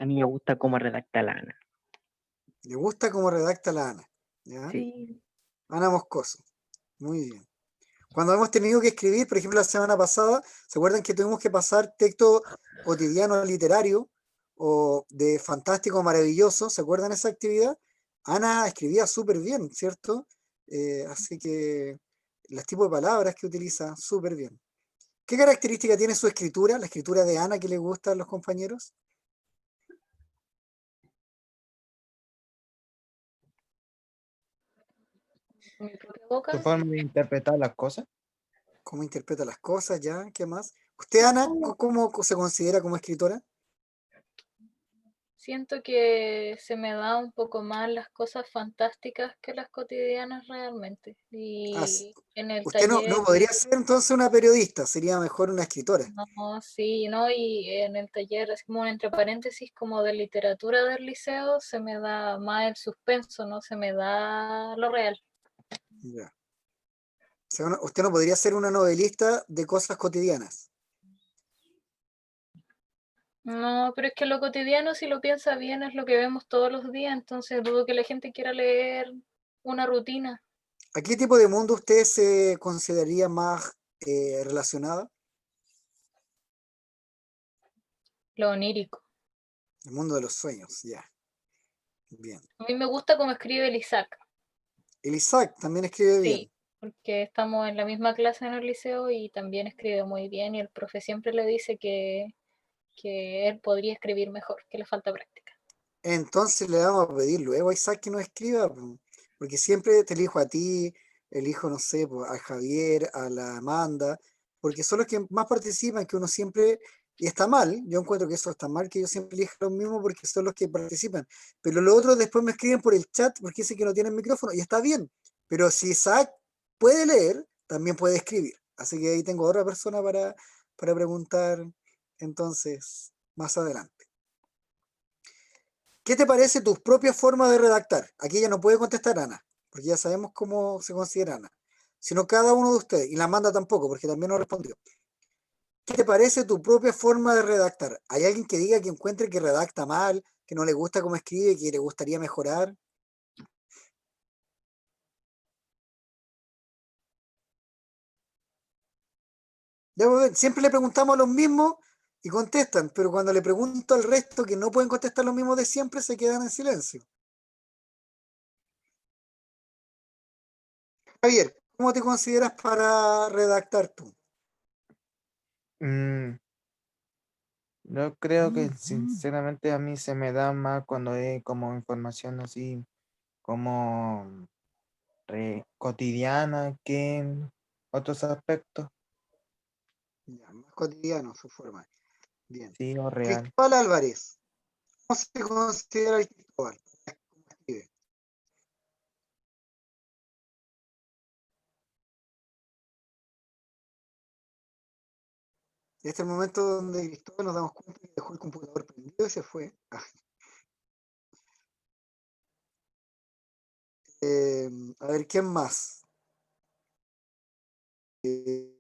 A mí me gusta cómo redacta la Ana. Le gusta cómo redacta la Ana. ¿Ya? Sí. Ana Moscoso. Muy bien. Cuando hemos tenido que escribir, por ejemplo, la semana pasada, ¿se acuerdan que tuvimos que pasar texto cotidiano literario o de fantástico maravilloso? ¿Se acuerdan esa actividad? Ana escribía súper bien, ¿cierto? Así que los tipos de palabras que utiliza, súper bien. ¿Qué característica tiene su escritura, la escritura de Ana que le gusta a los compañeros? Mi propia boca. ¿Tu forma de interpretar las cosas? ¿Cómo interpreta las cosas ya? ¿Qué más? ¿Usted, Ana, cómo se considera como escritora? Siento que se me da un poco más las cosas fantásticas que las cotidianas realmente. Ah, Y en el usted no taller, podría ser entonces una periodista, sería mejor una escritora. no, sí, ¿no? Y en el taller, así como entre paréntesis, como de literatura del liceo, se me da más el suspenso, no se me da lo real. Ya. O sea, usted no podría ser una novelista de cosas cotidianas. No, pero es que lo cotidiano, si lo piensa bien, es lo que vemos todos los días, entonces dudo que la gente quiera leer una rutina. ¿A qué tipo de mundo usted se consideraría más relacionada? Lo onírico. El mundo de los sueños, ya. Bien. A mí me gusta cómo escribe el Isaac. El Isaac también escribe bien. Sí, porque estamos en la misma clase en el liceo y también escribe muy bien y el profe siempre le dice que él podría escribir mejor, que le falta práctica. Entonces le vamos a pedir luego a Isaac que nos escriba, porque siempre te elijo a ti, elijo, no sé, a Javier, a la Amanda, porque son los que más participan, que uno siempre, y está mal, yo encuentro que eso está mal, que yo siempre elija los mismos porque son los que participan, pero los otros después me escriben por el chat porque dicen que no tienen micrófono, y está bien, pero si Isaac puede leer, también puede escribir, así que ahí tengo otra persona para preguntar entonces más adelante. ¿Qué te parece tu propia forma de redactar? Aquí ya no puede contestar Ana, porque ya sabemos cómo se considera Ana, sino cada uno de ustedes, y la Amanda tampoco, porque también no respondió. ¿Qué te parece tu propia forma de redactar? ¿Hay alguien que diga que encuentre que redacta mal, que no le gusta cómo escribe, que le gustaría mejorar? Siempre le preguntamos a los mismos y contestan, pero cuando le pregunto al resto que no pueden contestar los mismos de siempre, se quedan en silencio. Javier, ¿cómo te consideras para redactar tú? Yo creo que sinceramente a mí se me da más cuando hay como información así como cotidiana que en otros aspectos, Ya, más cotidiano su forma. Bien. sí, o real. Cristóbal Álvarez. ¿Cómo se considera el Cristóbal? ¿Cómo escribe? Este es el momento donde Cristóbal nos damos cuenta que dejó el computador prendido y se fue. A ver, ¿quién más? Eh,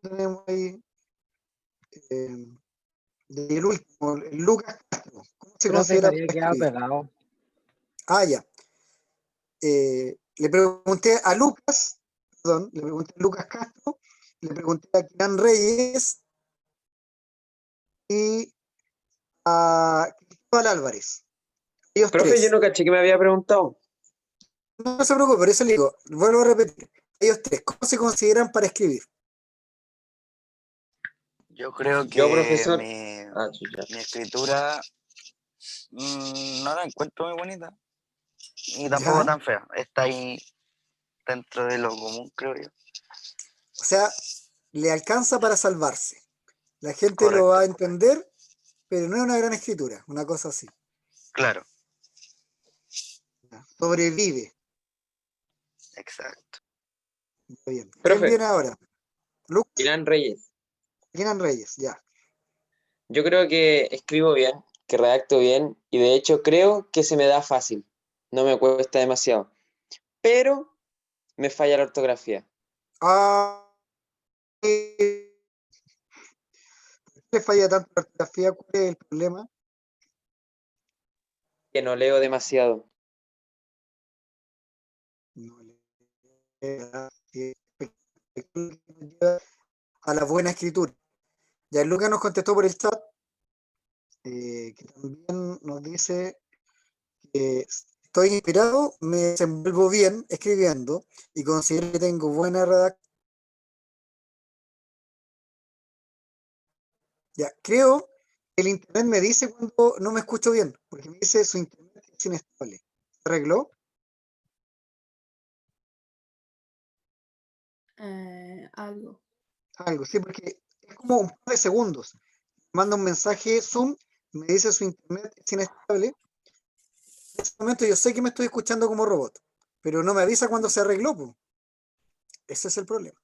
tenemos ahí el último, el Lucas Castro. ¿Cómo se Profe, se considera había para quedado escribir? pegado. Ah, ya. Le pregunté a Lucas, perdón, le pregunté a Lucas Castro, le pregunté a Kiran Reyes y a Cristóbal Álvarez. Ellos Profe, yo tres. no caché que me había preguntado. No se preocupe, por eso le digo, vuelvo a repetir. Ellos tres, ¿cómo se consideran para escribir? Yo creo Yo, que profesor. mi escritura no la encuentro muy bonita y tampoco ¿Ya? tan fea. Está ahí dentro de lo común, creo yo. O sea, le alcanza para salvarse. La gente lo va a Correcto, entender, pero no es una gran escritura, una cosa así. claro, ¿Ya? Sobrevive. exacto. Muy bien. ¿Quién Profe, viene ahora? Lucas. Irán Reyes. Kiran Reyes, ya. Yo creo que escribo bien, que redacto bien y de hecho creo que se me da fácil. No me cuesta demasiado. Pero me falla la ortografía. Ah, ¿qué le falla tanto la ortografía? ¿Cuál es el problema? Que no leo demasiado. No le- que nos lleva a la buena escritura. Ya Lucas nos contestó por el chat, que también nos dice que estoy inspirado, me desenvuelvo bien escribiendo y considero que tengo buena redacción. Ya, creo que el internet me dice cuando no me escucho bien, porque me dice su internet es inestable. ¿Se arregló? Algo. Algo, sí, porque es como un par de segundos. Manda un mensaje Zoom, me dice su internet es inestable. En ese momento yo sé que me estoy escuchando como robot, pero no me avisa cuando se arregló, po. Ese es el problema.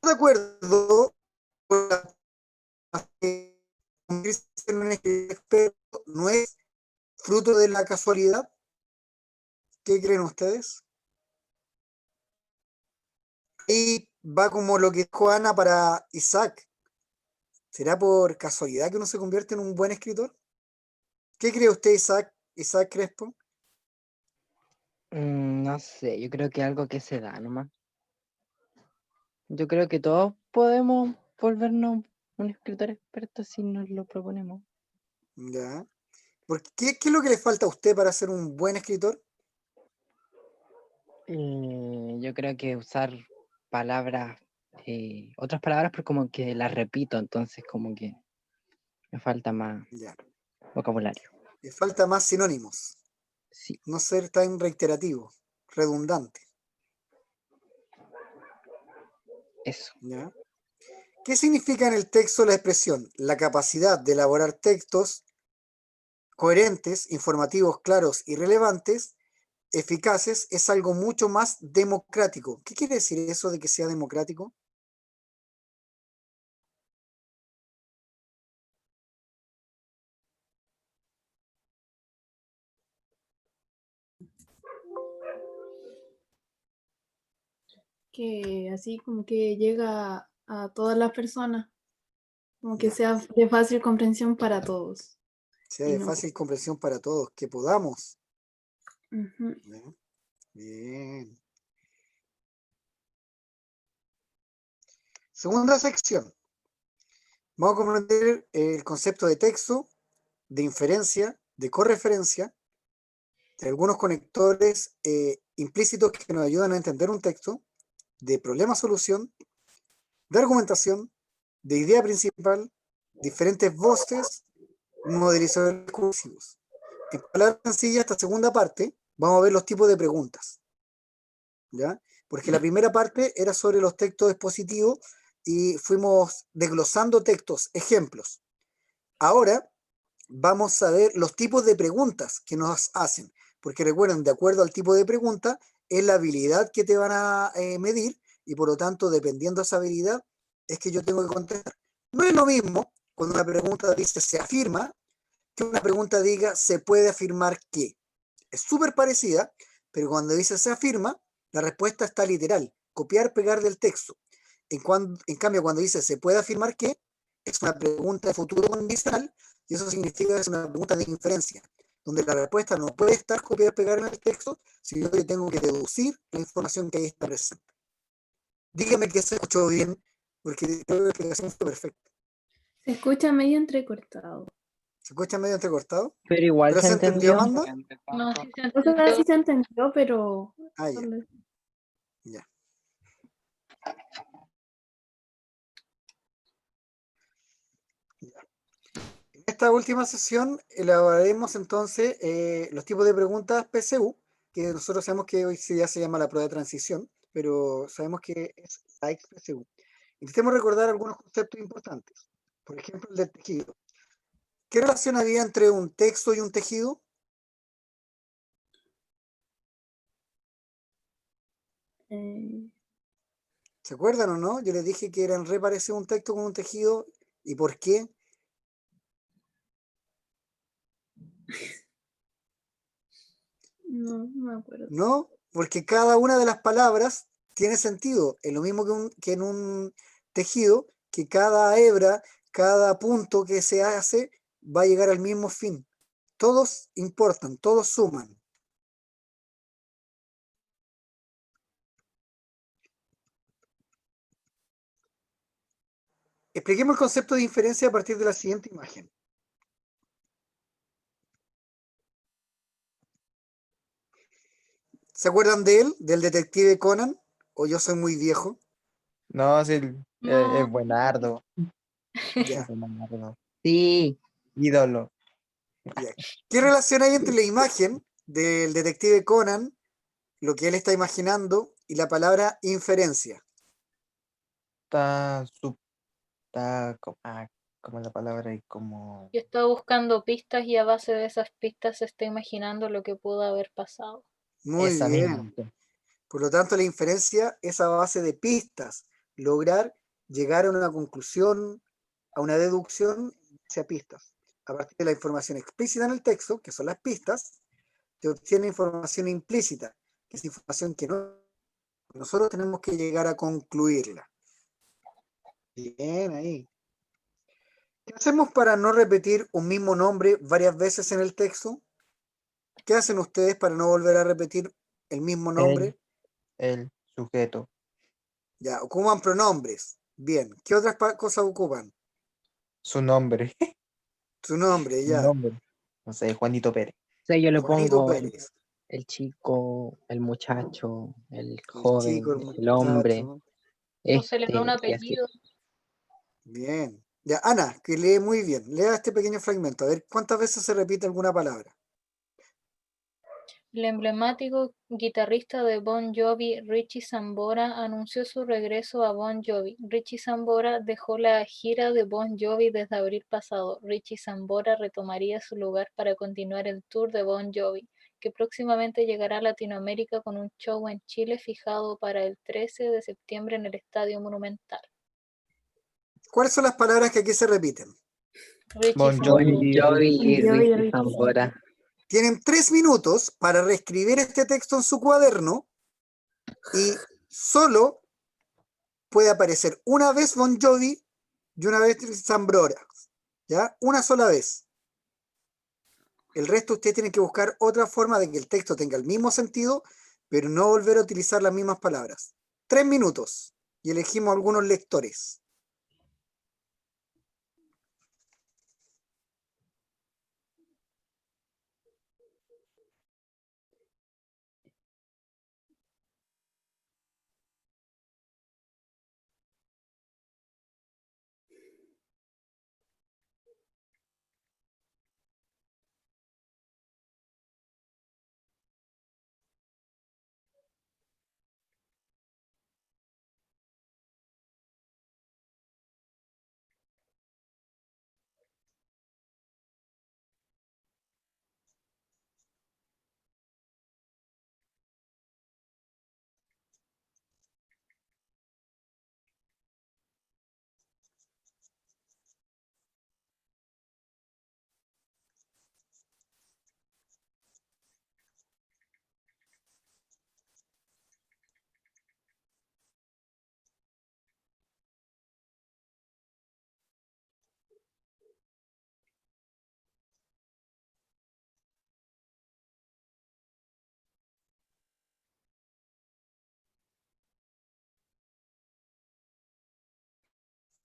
De acuerdo con la que convertirse en un experto no es fruto de la casualidad. ¿Qué creen ustedes? Y va como lo que dijo Ana para Isaac. ¿Será por casualidad que uno se convierte en un buen escritor? ¿Qué cree usted, Isaac Crespo? No sé, yo creo que algo que se da nomás. Yo creo que todos podemos volvernos un escritor experto si nos lo proponemos. Ya. ¿Qué es lo que le falta a usted para ser un buen escritor? Yo creo que usar palabras, otras palabras, pero como que las repito, entonces como que me falta más Ya. vocabulario. Le falta más sinónimos. Sí. No ser tan reiterativo, redundante. Eso. ¿Ya? ¿Qué significa en el texto la expresión? La capacidad de elaborar textos coherentes, informativos, claros y relevantes, eficaces, es algo mucho más democrático. ¿Qué quiere decir eso de que sea democrático? Que así como que llega a todas las personas, como que Ya. sea de fácil comprensión para todos. Sea Y de no- fácil comprensión para todos, que podamos. Ujú. ¿Ya? Bien. Segunda sección. Vamos a comprender el concepto de texto, de inferencia, de correferencia, de algunos conectores implícitos que nos ayudan a entender un texto, de problema-solución, de argumentación, de idea principal, diferentes voces, modelizadores discursivos. En palabras sencillas, esta segunda parte, vamos a ver los tipos de preguntas, ¿ya? Porque la primera parte era sobre los textos expositivos y fuimos desglosando textos, ejemplos. Ahora vamos a ver los tipos de preguntas que nos hacen, porque recuerden, de acuerdo al tipo de pregunta, es la habilidad que te van a medir y por lo tanto, dependiendo de esa habilidad, es que yo tengo que contestar. No es lo mismo cuando una pregunta dice se afirma, que una pregunta diga se puede afirmar que. Es súper parecida, pero cuando dice se afirma, la respuesta está literal, copiar, pegar del texto. En cambio, cuando dice se puede afirmar que, es una pregunta de futuro condicional, y eso significa que es una pregunta de inferencia, donde la respuesta no puede estar copiar, pegar en el texto, sino que tengo que deducir la información que ahí está presente. Dígame que se escuchó bien, porque creo que la explicación fue perfecta. Se escucha medio entrecortado. ¿Se escucha medio entrecortado? Pero igual ¿Pero se se entendió, entendió. Amanda? No, sí se O sea, entendió. sí se entendió, pero Ah, ya. solo- Ya. En esta última sesión elaboraremos entonces los tipos de preguntas PSU, que nosotros sabemos que hoy sí ya se llama la prueba de transición, pero sabemos que es la ex-PSU. Intentemos recordar algunos conceptos importantes. Por ejemplo, el del tejido. ¿Qué relación había entre un texto y un tejido? eh, ¿Se acuerdan o no? Yo les dije que eran re parecidos un texto con un tejido. ¿Y por qué? no me acuerdo. No, porque cada una de las palabras tiene sentido. Es lo mismo que en un tejido, que cada hebra, cada punto que se hace va a llegar al mismo fin. Todos importan, todos suman. Expliquemos el concepto de inferencia a partir de la siguiente imagen. ¿Se acuerdan de él, del detective Conan? ¿O yo soy muy viejo? No, sí, No. es buenardo. Ya, Es buenardo. Sí, Ídolo. ya. ¿Qué relación hay entre la imagen del detective Conan, lo que él está imaginando, y la palabra inferencia? Está, como la palabra y como... Y está buscando pistas y a base de esas pistas se está imaginando lo que pudo haber pasado. Muy Esa bien. misma. Por lo tanto, la inferencia es a base de pistas, lograr llegar a una conclusión, a una deducción hacia pistas. A partir de la información explícita en el texto, que son las pistas, se obtiene información implícita, que es información que nosotros tenemos que llegar a concluirla. Bien, ahí. ¿Qué hacemos para no repetir un mismo nombre varias veces en el texto? ¿Qué hacen ustedes para no volver a repetir el mismo nombre? El sujeto. Ya, ocupan pronombres. Bien. ¿Qué otras cosas ocupan? Su nombre. Su nombre, Su ya. nombre. No sé, Juanito Pérez. o sea, yo le Juanito pongo Pérez. el chico, el muchacho, el El chico, joven, el el hombre, muchacho. O se le da un y así. apellido. Bien. Ya, Ana, que lee muy bien. Lea este pequeño fragmento. A ver cuántas veces se repite alguna palabra. El emblemático guitarrista de Bon Jovi, Richie Sambora, anunció su regreso a Bon Jovi. Richie Sambora dejó la gira de Bon Jovi desde abril pasado. Richie Sambora retomaría su lugar para continuar el tour de Bon Jovi, que próximamente llegará a Latinoamérica con un show en Chile fijado para el 13 de septiembre en el Estadio Monumental. ¿Cuáles son las palabras que aquí se repiten? Richie Bon Bon Sambora. Jovi. Jovi y Yo y Richie Richie Sambora. Tienen 3 minutos para reescribir este texto en su cuaderno y solo puede aparecer una vez Bon Jovi y una vez Sambora. ¿Ya? Una sola vez. El resto usted tiene que buscar otra forma de que el texto tenga el mismo sentido, pero no volver a utilizar las mismas palabras. 3 minutos y elegimos algunos lectores.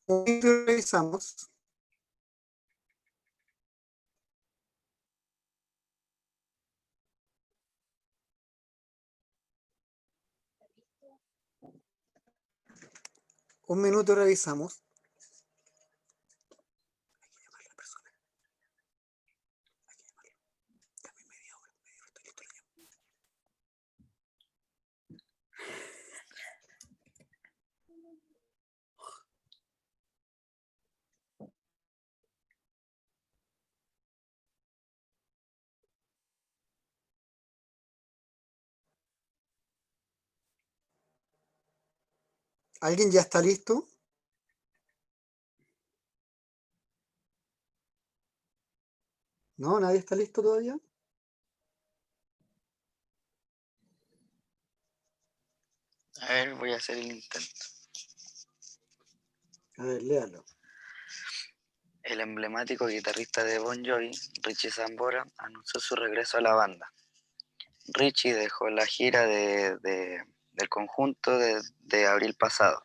Revisamos. Un minuto revisamos. ¿Alguien ya está listo? ¿No? ¿Nadie está listo todavía? A ver, voy a hacer el intento. A ver, léalo. El emblemático guitarrista de Bon Jovi, Richie Sambora, anunció su regreso a la banda. Richie dejó la gira del conjunto de abril pasado.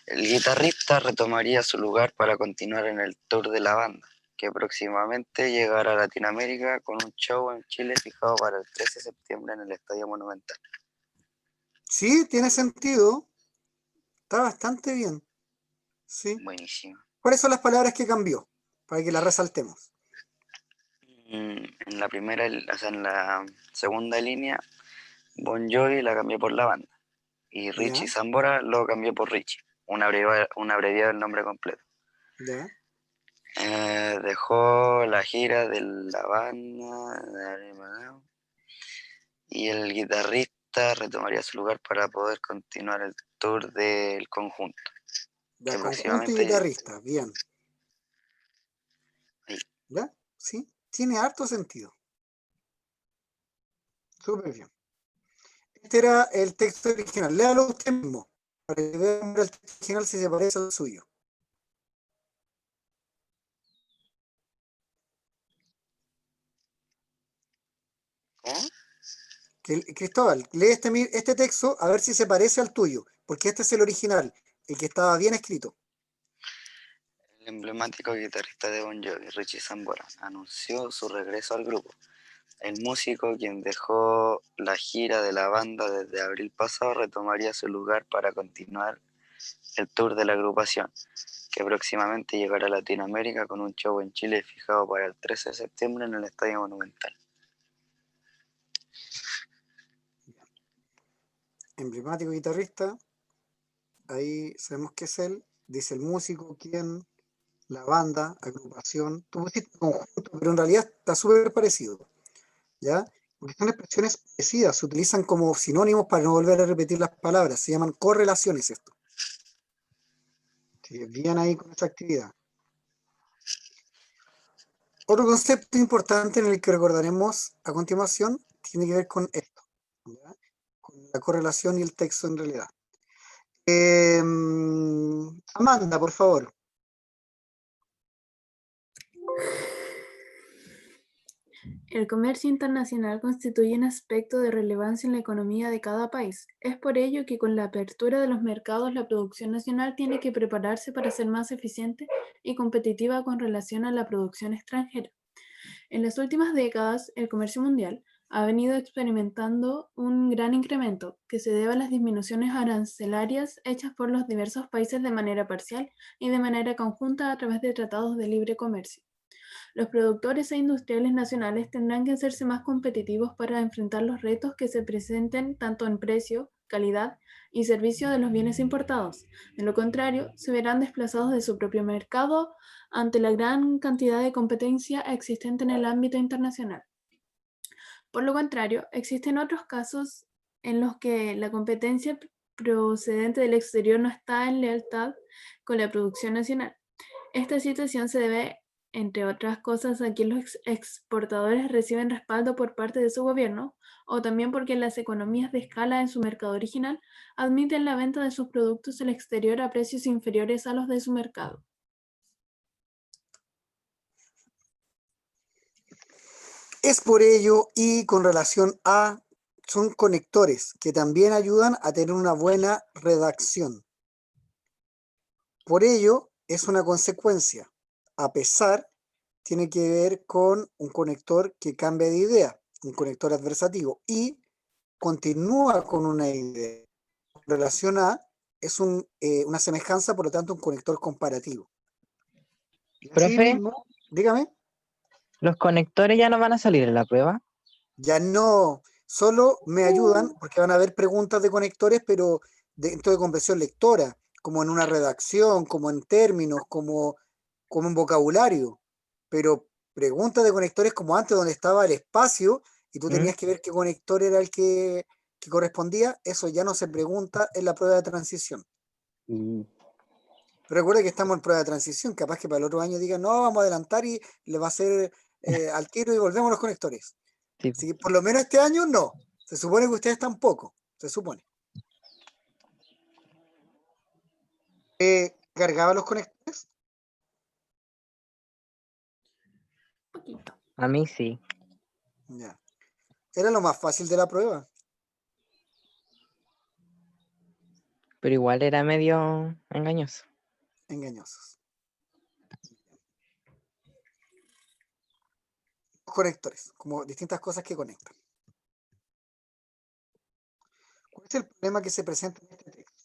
El guitarrista retomaría su lugar para continuar en el tour de la banda, que próximamente llegará a Latinoamérica con un show en Chile fijado para el 13 de septiembre en el Estadio Monumental. Sí, tiene sentido. Está bastante bien. Sí. Buenísimo. ¿Cuáles son las palabras que cambió? Para que las resaltemos. En la primera, o sea, en la segunda línea, Bon Jovi la cambió por la banda. Y Richie Ya, Sambora lo cambió por Richie. Una abreviado del nombre completo. ya. Dejó la gira de la banda y el guitarrista retomaría su lugar para poder continuar el tour del conjunto. Ya, Que conjunto y próximamente... guitarrista. Bien. Ahí. ¿Ya? Sí. Tiene harto sentido. Súper bien. Este era el texto original. Léalo usted mismo. Para que vean el texto original si se parece al suyo. ¿Cómo? Cristóbal, lee este texto a ver si se parece al tuyo, porque este es el original, el que estaba bien escrito. El emblemático guitarrista de Bon Jovi, Richie Sambora, anunció su regreso al grupo. El músico, quien dejó la gira de la banda desde abril pasado, retomaría su lugar para continuar el tour de la agrupación, que próximamente llegará a Latinoamérica con un show en Chile fijado para el 13 de septiembre en el Estadio Monumental. Emblemático guitarrista, ahí sabemos que es él, dice el músico, quien, la banda, agrupación, tú pusiste conjunto, pero en realidad está súper parecido, ¿ya? Porque son expresiones parecidas, se utilizan como sinónimos para no volver a repetir las palabras, se llaman correlaciones esto. Sí, bien ahí con esa actividad. Otro concepto importante en el que recordaremos a continuación tiene que ver con esto, ¿ya? Con la correlación y el texto en realidad. Amanda, por favor. El comercio internacional constituye un aspecto de relevancia en la economía de cada país. Es por ello que con la apertura de los mercados la producción nacional tiene que prepararse para ser más eficiente y competitiva con relación a la producción extranjera. En las últimas décadas, el comercio mundial ha venido experimentando un gran incremento que se debe a las disminuciones arancelarias hechas por los diversos países de manera parcial y de manera conjunta a través de tratados de libre comercio. Los productores e industriales nacionales tendrán que hacerse más competitivos para enfrentar los retos que se presenten tanto en precio, calidad y servicio de los bienes importados. De lo contrario, se verán desplazados de su propio mercado ante la gran cantidad de competencia existente en el ámbito internacional. Por lo contrario, existen otros casos en los que la competencia procedente del exterior no está en lealtad con la producción nacional. Esta situación se debe, entre otras cosas, a que los exportadores reciben respaldo por parte de su gobierno, o también porque las economías de escala en su mercado original admiten la venta de sus productos al exterior a precios inferiores a los de su mercado. Es por ello y con relación a, son conectores que también ayudan a tener una buena redacción. Por ello es una consecuencia. A pesar, tiene que ver con un conector que cambia de idea, un conector adversativo, y continúa con una idea. Con relación a, es una semejanza, por lo tanto, un conector comparativo. Y así Profe, mismo, dígame. ¿los conectores ya no van a salir en la prueba? Ya no, solo me ayudan porque van a haber preguntas de conectores, pero dentro de comprensión lectora, como en una redacción, como en términos, como en vocabulario. Pero preguntas de conectores como antes, donde estaba el espacio y tú tenías que ver qué conector era el que correspondía, eso ya no se pregunta en la prueba de transición. Pero recuerda que estamos en prueba de transición, capaz que para el otro año digan, no, vamos a adelantar y le va a hacer al tiro y volvemos a los conectores. Sí. Así que por lo menos este año no. Se supone que ustedes tampoco. Se supone. ¿Cargaba los conectores? Poquito. A mí sí. Ya. Era lo más fácil de la prueba. Pero igual era medio engañoso. Engañosos. Conectores, como distintas cosas que conectan. ¿Cuál es el problema que se presenta en este texto?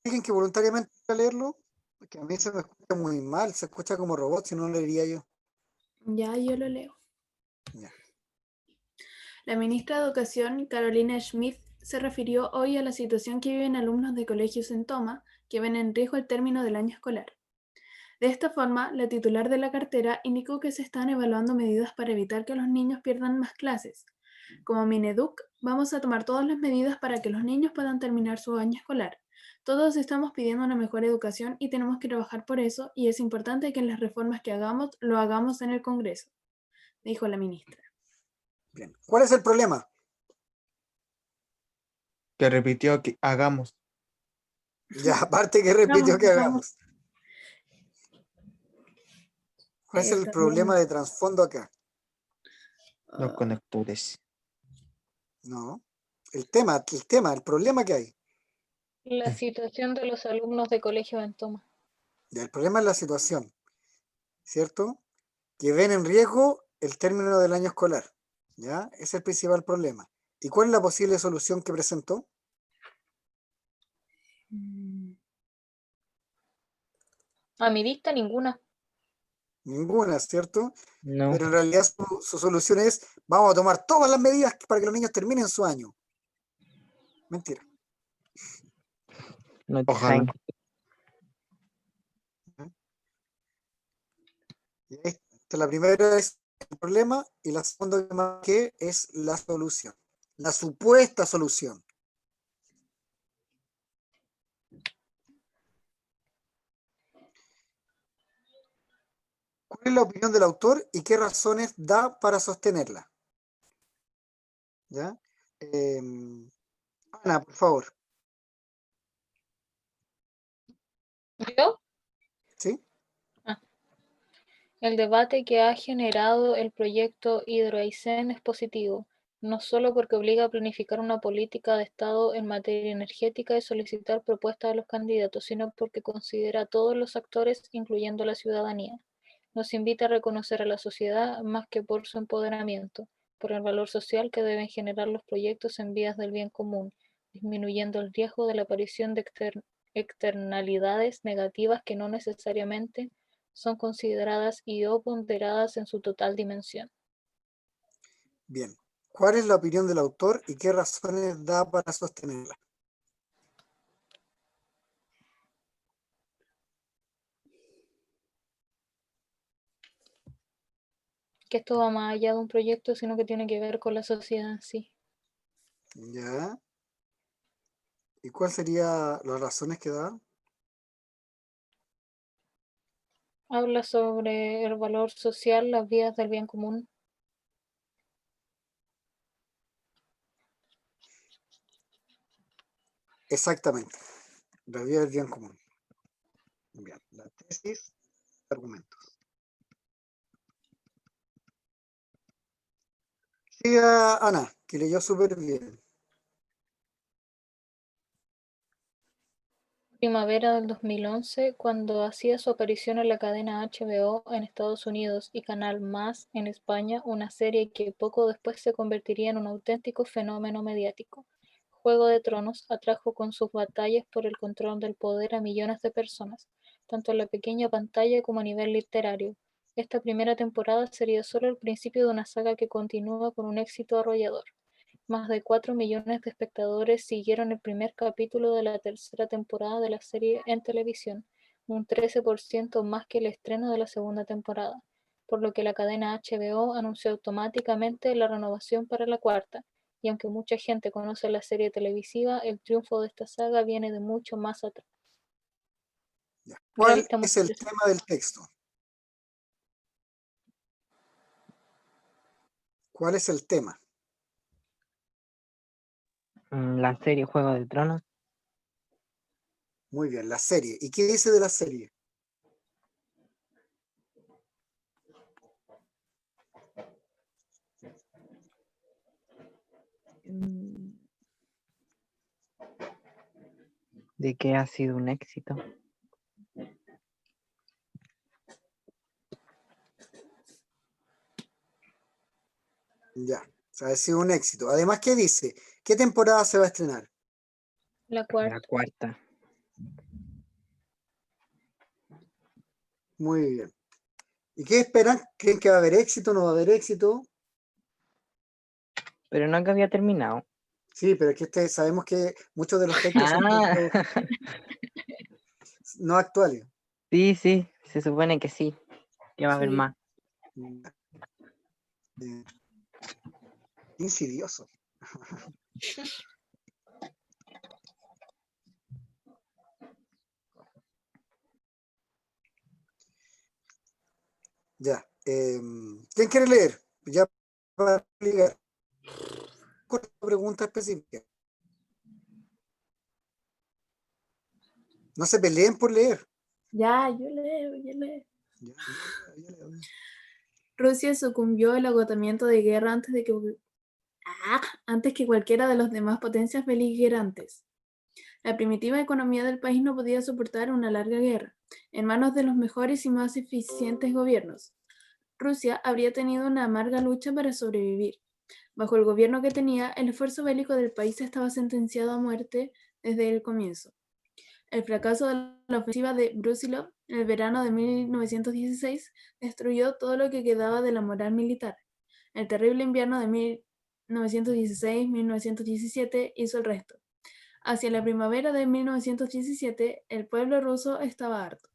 ¿Alguien que voluntariamente quiera leerlo? Porque a mí se me escucha muy mal, se escucha como robot, si no lo leería yo. Ya, yo lo leo. Ya. La ministra de Educación, Carolina Schmidt, se refirió hoy a la situación que viven alumnos de colegios en Toma, que ven en riesgo el término del año escolar. De esta forma, la titular de la cartera indicó que se están evaluando medidas para evitar que los niños pierdan más clases. Como Mineduc, vamos a tomar todas las medidas para que los niños puedan terminar su año escolar. Todos estamos pidiendo una mejor educación y tenemos que trabajar por eso, y es importante que en las reformas que hagamos, lo hagamos en el Congreso, dijo la ministra. Bien. ¿Cuál es el problema? Que repitió que hagamos. Ya, aparte que repitió que Vamos. hagamos. ¿Cuál es el También. problema de trasfondo acá? Los conectores. No. El problema que hay. La situación de los alumnos de colegio en Toma. Ya, el problema es la situación, ¿cierto? Que ven en riesgo el término del año escolar. ¿Ya? Ese es el principal problema. ¿Y cuál es la posible solución que presentó? A mi vista, ninguna. Ninguna, ¿cierto? No, Pero en realidad su solución es, vamos a tomar todas las medidas para que los niños terminen su año. Mentira. no te Ojalá. dejan. Y ahí está. Entonces, la primera es el problema y la segunda que marqué es la solución. La supuesta solución. ¿Cuál es la opinión del autor y qué razones da para sostenerla? ¿Ya? Ana, por favor. ¿Yo? ¿Sí? El debate que ha generado el proyecto Hidroaicén es positivo, no solo porque obliga a planificar una política de Estado en materia energética y solicitar propuestas a los candidatos, sino porque considera a todos los actores, incluyendo a la ciudadanía. Nos invita a reconocer a la sociedad más que por su empoderamiento, por el valor social que deben generar los proyectos en vías del bien común, disminuyendo el riesgo de la aparición de externalidades negativas que no necesariamente son consideradas y o ponderadas en su total dimensión. Bien. ¿Cuál es la opinión del autor y qué razones da para sostenerla? Que esto va más allá de un proyecto, sino que tiene que ver con la sociedad en sí. ¿Ya? ¿Y cuáles serían las razones que da? Habla sobre el valor social, las vías del bien común. Exactamente. La vía del bien común. Bien. La tesis, argumentos. Siga Ana, que leyó súper bien. Primavera del 2011, cuando hacía su aparición en la cadena HBO en Estados Unidos y Canal Más en España, una serie que poco después se convertiría en un auténtico fenómeno mediático. Juego de Tronos atrajo con sus batallas por el control del poder a millones de personas, tanto en la pequeña pantalla como a nivel literario. Esta primera temporada sería solo el principio de una saga que continúa con un éxito arrollador. Más de 4 millones de espectadores siguieron el primer capítulo de la tercera temporada de la serie en televisión, un 13% más que el estreno de la segunda temporada, por lo que la cadena HBO anunció automáticamente la renovación para la cuarta, y aunque mucha gente conoce la serie televisiva, el triunfo de esta saga viene de mucho más atrás. Ya. ¿Cuál Revista es el Mujeres. tema del texto? ¿Cuál es el tema? La serie Juego de Tronos. Muy bien, la serie. ¿Y qué dice de la serie? de que ha sido un éxito. Ya, o sea, ha sido un éxito. Además, ¿qué dice? ¿Qué temporada se va a estrenar? La La cuarta. cuarta. Muy bien. ¿Y qué esperan? ¿Creen que va a haber éxito? ¿No va a haber éxito? Pero no que había terminado. Sí, pero es que sabemos que muchos de los textos son Ah, textos no actuales. sí, sí, se supone que sí, que va a haber Sí. más. Eh, Insidioso. Ya. ¿Quién quiere leer? Ya para explicar. Corta pregunta específica. No se peleen por leer. Ya, yo leo, yo leo. Ya leo. Rusia sucumbió al agotamiento de guerra antes que cualquiera de las demás potencias beligerantes. La primitiva economía del país no podía soportar una larga guerra, en manos de los mejores y más eficientes gobiernos. Rusia habría tenido una amarga lucha para sobrevivir. Bajo el gobierno que tenía, el esfuerzo bélico del país estaba sentenciado a muerte desde el comienzo. El fracaso de la ofensiva de Brusilov en el verano de 1916 destruyó todo lo que quedaba de la moral militar. El terrible invierno de 1916-1917 hizo el resto. Hacia la primavera de 1917, el pueblo ruso estaba harto.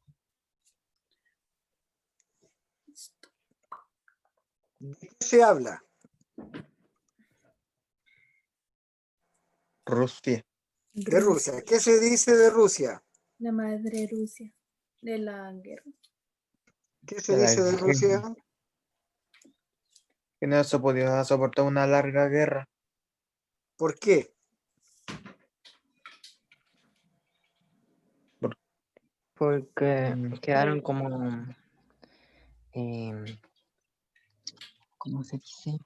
¿De qué se habla? Rusia. De Rusia. ¿Qué se dice de Rusia? La madre Rusia de la guerra. ¿Qué se dice de Rusia? Que no se podía soportar una larga guerra. ¿Por qué? Porque Mm. quedaron como, ¿cómo se dice?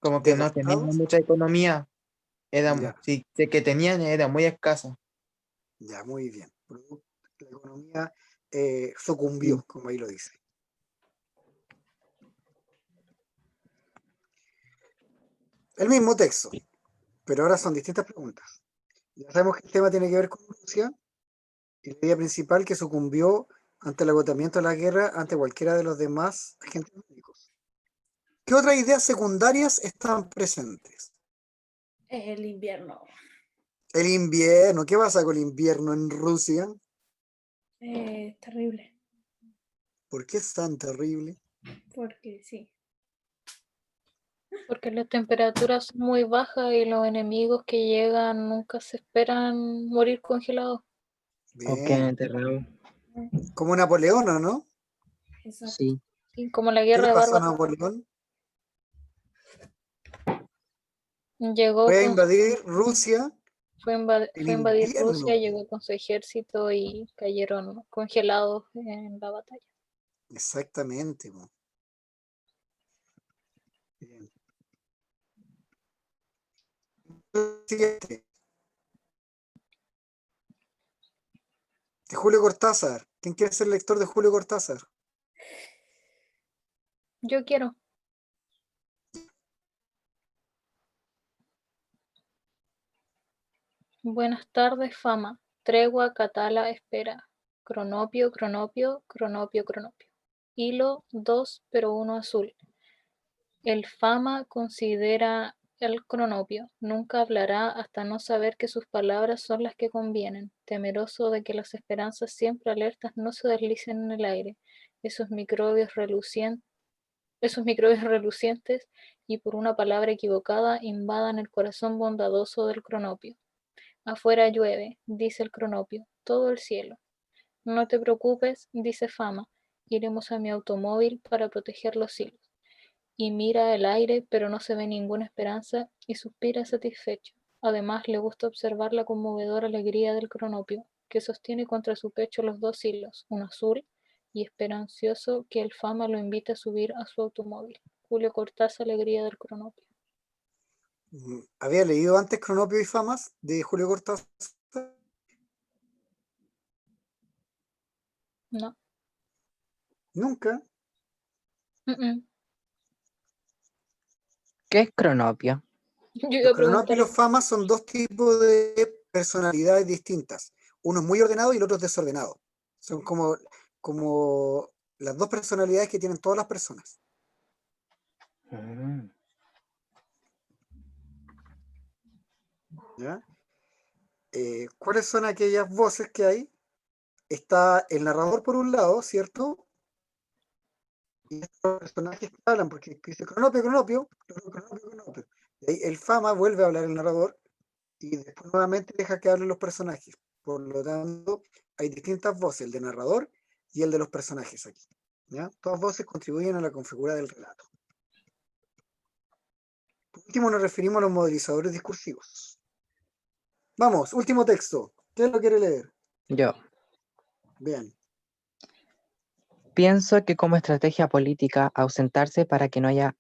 Como que no tenían ¿Devastados? mucha economía. Era, Ya, sí, de que tenían era muy escasa. ya, muy bien. La economía sucumbió, Sí. como ahí lo dice. El mismo texto, pero ahora son distintas preguntas. Ya sabemos que el tema tiene que ver con Rusia y la idea principal que sucumbió ante el agotamiento de la guerra ante cualquiera de los demás agentes bélicos. ¿Qué otras ideas secundarias están presentes? Es el invierno. El invierno. ¿Qué pasa con el invierno en Rusia? Es terrible. ¿Por qué es tan terrible? Porque sí. Porque las temperaturas son muy bajas y los enemigos que llegan nunca se esperan morir congelados. O quedan Bien. enterrados. Como Napoleón, ¿o no? Exacto. Sí. Sí, como la ¿Qué guerra le de pasó a Bárbara. Napoleón? Llegó Fue a con, invadir Rusia fue a el invadir Rusia, invierno. llegó con su ejército y cayeron congelados en la batalla. Exactamente. Po. Bien. Siguiente. De Julio Cortázar. ¿Quién quiere ser lector de Julio Cortázar? Yo quiero. Buenas tardes, fama. Tregua, catala, espera. Cronopio, cronopio, cronopio, cronopio. Hilo 2, pero 1 azul. El fama considera el cronopio. Nunca hablará hasta no saber que sus palabras son las que convienen, temeroso de que las esperanzas siempre alertas no se deslicen en el aire. Esos microbios relucientes y por una palabra equivocada invadan el corazón bondadoso del cronopio. Afuera llueve, dice el cronopio, todo el cielo. No te preocupes, dice Fama, iremos a mi automóvil para proteger los hilos. Y mira el aire, pero no se ve ninguna esperanza y suspira satisfecho. Además, le gusta observar la conmovedora alegría del cronopio, que sostiene contra su pecho los dos hilos, uno azul, y espera ansioso que el Fama lo invite a subir a su automóvil. Julio Cortázar, alegría del cronopio. Había leído antes Cronopio y Famas de Julio Cortázar. No. Nunca. ¿Qué es cronopio? Yo iba Los a Cronopio y preguntar los eso. Famas son dos tipos de personalidades distintas. Uno es muy ordenado y el otro es desordenado. Son como las dos personalidades que tienen todas las personas. Mm. ¿Ya? ¿Cuáles son aquellas voces que hay? Está el narrador por un lado, ¿cierto? Y estos personajes que hablan, porque dice Cronopio, Cronopio, Cronopio, Cronopio. Y ahí el Fama vuelve a hablar el narrador y después nuevamente deja que hablen los personajes. Por lo tanto, hay distintas voces, el de narrador y el de los personajes aquí. ¿Ya? Todas voces contribuyen a la configuración del relato. Por último, nos referimos a los modelizadores discursivos. Vamos, último texto. ¿Quién lo quiere leer? Yo Vean. pienso que como estrategia política ausentarse para que no haya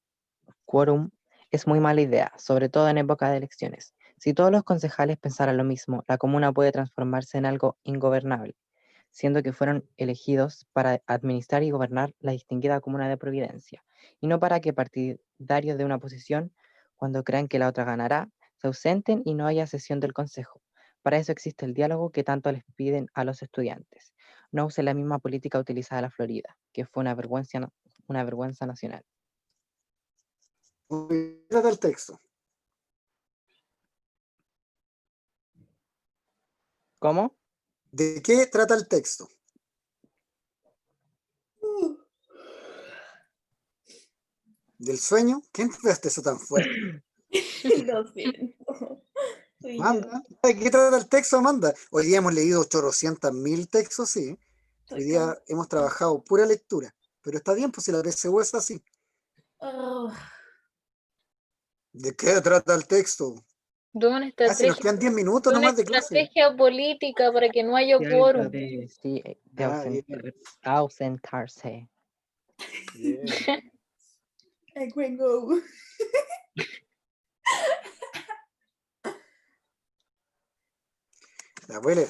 quórum es muy mala idea, sobre todo en época de elecciones. Si todos los concejales pensaran lo mismo, la comuna puede transformarse en algo ingobernable, siendo que fueron elegidos para administrar y gobernar la distinguida comuna de Providencia, y no para que partidarios de una posición, cuando crean que la otra ganará, se ausenten y no haya sesión del consejo. Para eso existe el diálogo que tanto les piden a los estudiantes. No use la misma política utilizada en la Florida, que fue una vergüenza nacional. Trata el texto. ¿Cómo? ¿De qué trata el texto? ¿Del sueño? ¿Quién te hace eso tan fuerte? Lo siento. Soy yo. Amanda, ¿de qué trata el texto, Amanda? Hoy día hemos leído 800.000 textos, sí. Hoy Estoy día cansada. hemos trabajado pura lectura. Pero está bien, pues si la PSU es así. Oh, ¿De qué trata el texto? De una Ah, si nos estrategia, quedan 10 minutos de una nomás de clase. estrategia política para que no haya quórum. De Ah, bien. ausentarse. Bien. I can go. Ya, voy a leer.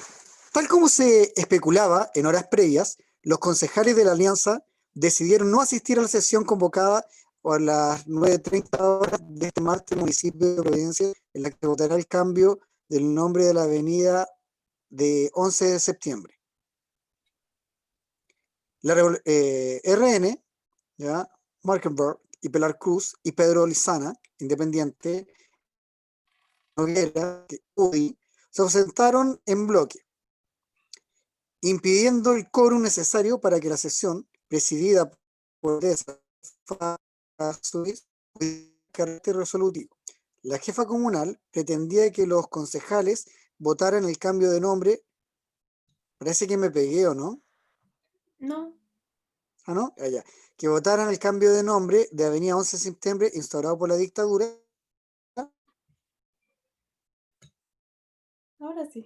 Tal como se especulaba en horas previas, los concejales de la Alianza decidieron no asistir a la sesión convocada a las 9:30 horas de este martes en el municipio de Providencia, en la que votará el cambio del nombre de la avenida de 11 de septiembre. RN, ¿ya? Markenberg y Pelar Cruz y Pedro Lizana, independiente, Noguera, UDI, se ausentaron en bloque, impidiendo el quórum necesario para que la sesión, presidida por esa carácter resolutivo. La jefa comunal pretendía que los concejales votaran el cambio de nombre. Parece que me pegué, ¿o no? No. ¿Ah, no? Ya. Que votaran el cambio de nombre de Avenida 11 de Septiembre instaurado por la dictadura. Ahora sí.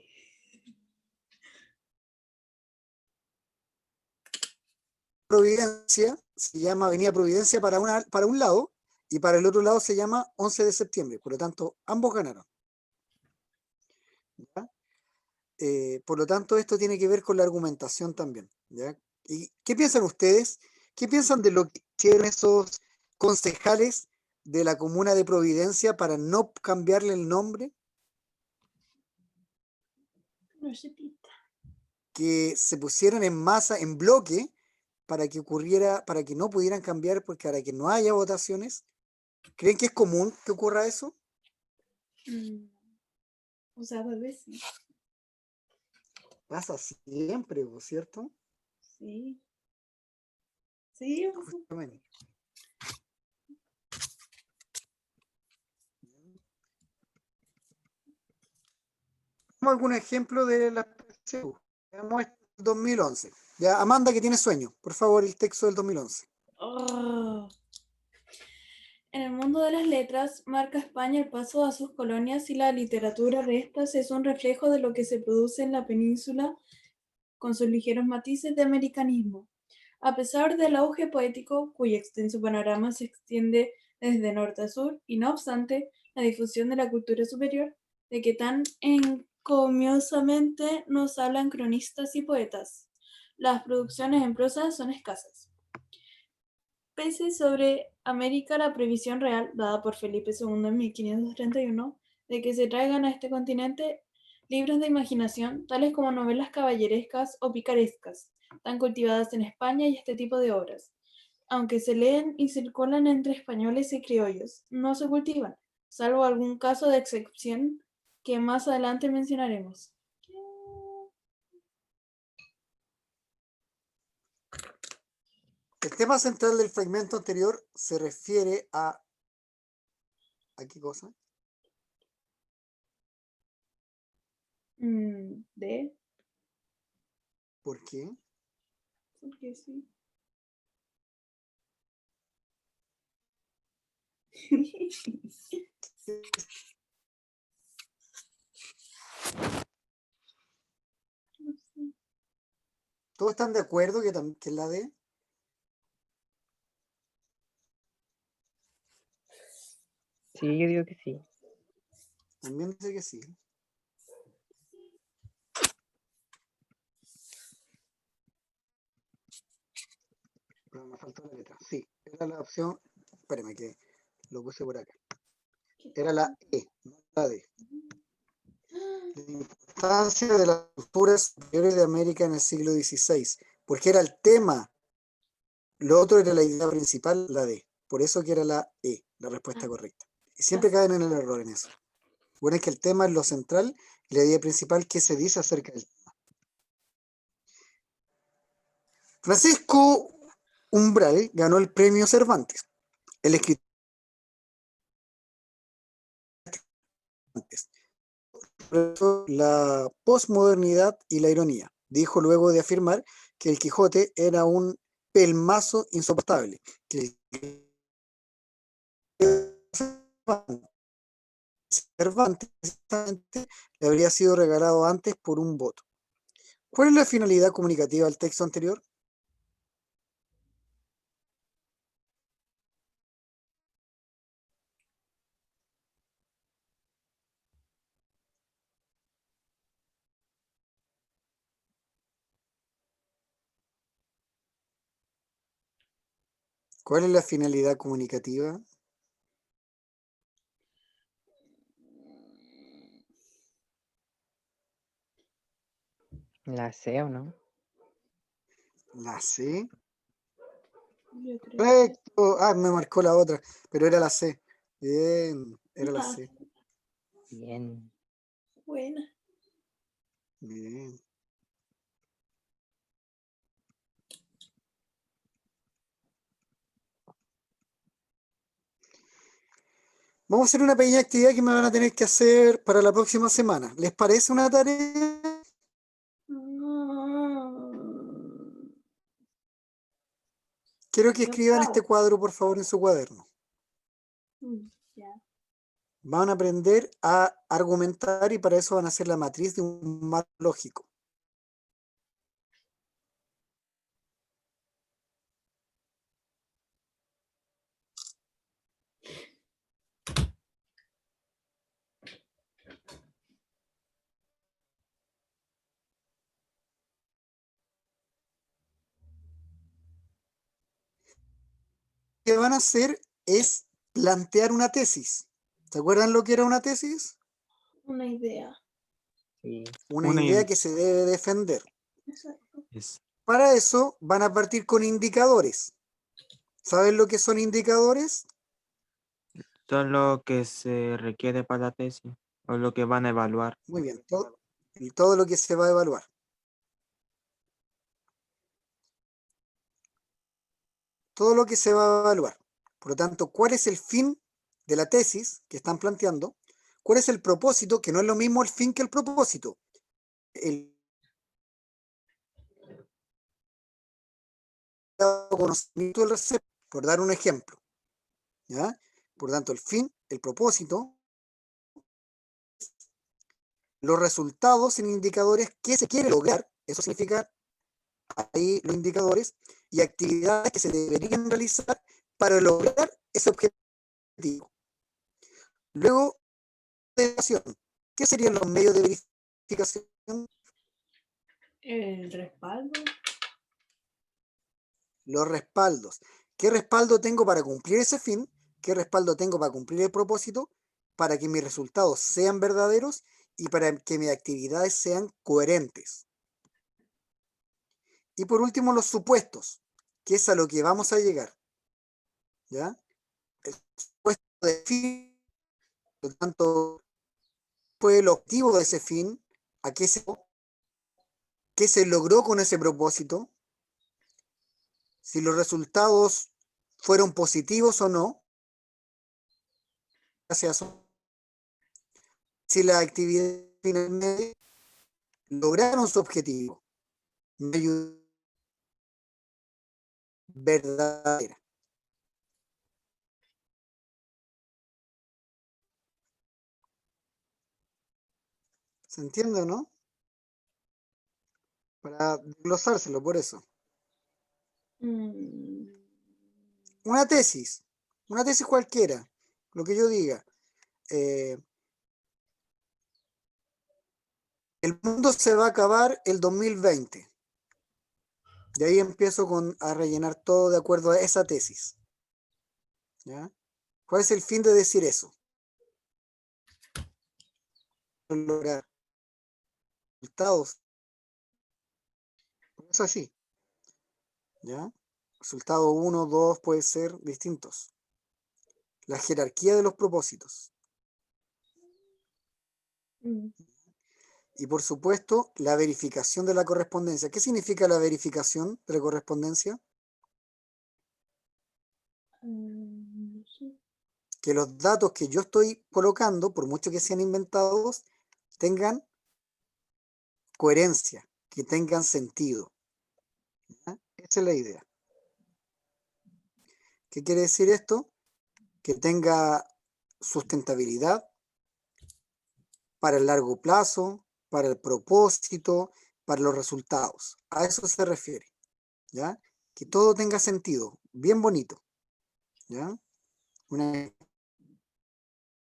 Providencia se llama Avenida Providencia para un lado y para el otro lado se llama 11 de septiembre. Por lo tanto, ambos ganaron. ¿Ya? Por lo tanto, esto tiene que ver con la argumentación también. ¿Ya? ¿Y qué piensan ustedes? ¿Qué piensan de lo que hicieron esos concejales de la comuna de Providencia para no cambiarle el nombre? No se pita. Que se pusieran en masa, en bloque, para que ocurriera, para que no pudieran cambiar, porque para que no haya votaciones. ¿Creen que es común que ocurra eso? O sea, tal vez sí. Pasa siempre, ¿cierto? Sí. Sí, o sea, Justamente. ¿Tenemos algún ejemplo de la PSU? Veamos este 2011. Ya, Amanda, que tiene sueño, por favor, el texto del 2011. oh. En el mundo de las letras, marca España el paso a sus colonias y la literatura de estas es un reflejo de lo que se produce en la península con sus ligeros matices de americanismo. A pesar del auge poético, cuyo extenso panorama se extiende desde norte a sur, y no obstante, la difusión de la cultura superior, de que tan encomiosamente nos hablan cronistas y poetas. Las producciones en prosa son escasas. Pese sobre América la previsión real, dada por Felipe II en 1531, de que se traigan a este continente libros de imaginación, tales como novelas caballerescas o picarescas, tan cultivadas en España y este tipo de obras, aunque se leen y circulan entre españoles y criollos, no se cultivan, salvo algún caso de excepción que más adelante mencionaremos. El tema central del fragmento anterior se refiere a... ¿A qué cosa? ¿De? ¿Por qué? Porque sí. ¿Todos están de acuerdo que es la D? Sí, yo digo que sí. También dice que sí. Pero me faltó la letra. Sí, era la opción. Espérame que lo puse por acá. Era la E, no la D. La importancia de las culturas superiores de América en el siglo XVI, porque era el tema. Lo otro era la idea principal, la D. Por eso que era la E, la respuesta correcta. Y siempre caen en el error en eso. Bueno, es que el tema es lo central y la idea principal que se dice acerca del tema. Francisco Umbral ganó el premio Cervantes, el escritor la posmodernidad y la ironía. Dijo luego de afirmar que el Quijote era un pelmazo insoportable, que Cervantes le habría sido regalado antes por un voto. ¿Cuál es la finalidad comunicativa del texto anterior? ¿Cuál es la finalidad comunicativa? La C, ¿o no? La C. Yo creo. Correcto. Ah, me marcó la otra, pero era la C. Bien, era la C. Bien. Buena. Bien. Vamos a hacer una pequeña actividad que me van a tener que hacer para la próxima semana. ¿Les parece una tarea? Quiero que escriban este cuadro, por favor, en su cuaderno. Ya. Van a aprender a argumentar y para eso van a hacer la matriz de un marco lógico. Lo que van a hacer es plantear una tesis. ¿Se acuerdan lo que era una tesis? Una idea. Sí. Una idea que se debe defender. Exacto. Para eso van a partir con indicadores. ¿Saben lo que son indicadores? Todo lo que se requiere para la tesis o lo que van a evaluar. Muy bien, todo lo que se va a evaluar. Todo lo que se va a evaluar. Por lo tanto, ¿cuál es el fin de la tesis que están planteando? ¿Cuál es el propósito? Que no es lo mismo el fin que el propósito. El conocimiento del receptor, por dar un ejemplo. ¿Ya? Por lo tanto, el fin, el propósito, los resultados en indicadores que se quiere lograr, eso significa ahí los indicadores y actividades que se deberían realizar para lograr ese objetivo. Luego, verificación. ¿Qué serían los medios de verificación? El respaldo. Los respaldos. ¿Qué respaldo tengo para cumplir ese fin? ¿Qué respaldo tengo para cumplir el propósito? Para que mis resultados sean verdaderos y para que mis actividades sean coherentes. Y por último, los supuestos, que es a lo que vamos a llegar. ¿Ya? El supuesto de fin, por lo tanto, fue el objetivo de ese fin, a qué se logró con ese propósito, si los resultados fueron positivos o no, gracias a si las actividades finalmente lograron su objetivo, verdadera. ¿Se entiende o no? Para desglosárselo, por eso. Una tesis cualquiera, lo que yo diga. El mundo se va a acabar el 2020. De ahí empiezo a rellenar todo de acuerdo a esa tesis. ¿Ya? ¿Cuál es el fin de decir eso? Lograr resultados. Es así. ¿Ya? Resultado 1, 2 puede ser distintos. La jerarquía de los propósitos. Y por supuesto, la verificación de la correspondencia. ¿Qué significa la verificación de la correspondencia? No sé. Que los datos que yo estoy colocando, por mucho que sean inventados, tengan coherencia, que tengan sentido. ¿Ya? Esa es la idea. ¿Qué quiere decir esto? Que tenga sustentabilidad para el largo plazo, para el propósito, para los resultados. A eso se refiere. ¿Ya? Que todo tenga sentido, bien bonito. ¿Ya? Una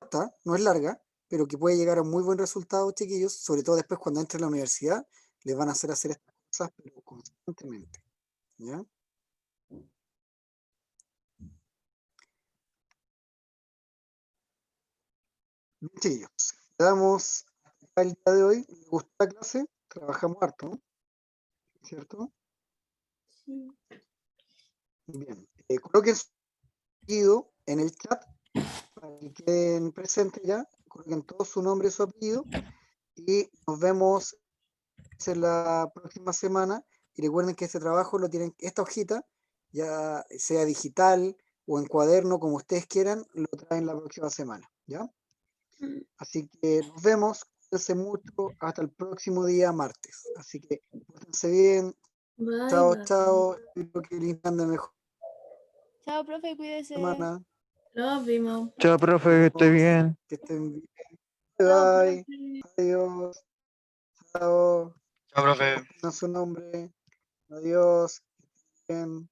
corta, no es larga, pero que puede llegar a un muy buen resultado, chiquillos, sobre todo después cuando entren a la universidad, les van a hacer estas cosas, pero constantemente. ¿Ya? Bien, chiquillos, quedamos hasta el día de hoy. ¿Les gustó la clase? Trabajamos harto, ¿no? ¿Cierto? Sí. Bien. Coloquen su apellido en el chat para que queden presentes ya. Coloquen todo su nombre y su apellido. Y nos vemos en la próxima semana. Y recuerden que este trabajo lo tienen, esta hojita, ya sea digital o en cuaderno, como ustedes quieran, lo traen la próxima semana. ¿Ya? Así que nos vemos. Cuídense mucho. Hasta el próximo día martes. Así que pórtense bien. Bye, Chao, bye. chao. Espero que les ande mejor Chao, profe, cuídese. semana. Nos vimos. Chao, profe, que esté bien. Que estén bien. Chao, Bye. profe. Adiós. Chao. Chao, profe. No su nombre. Adiós. Que estén bien.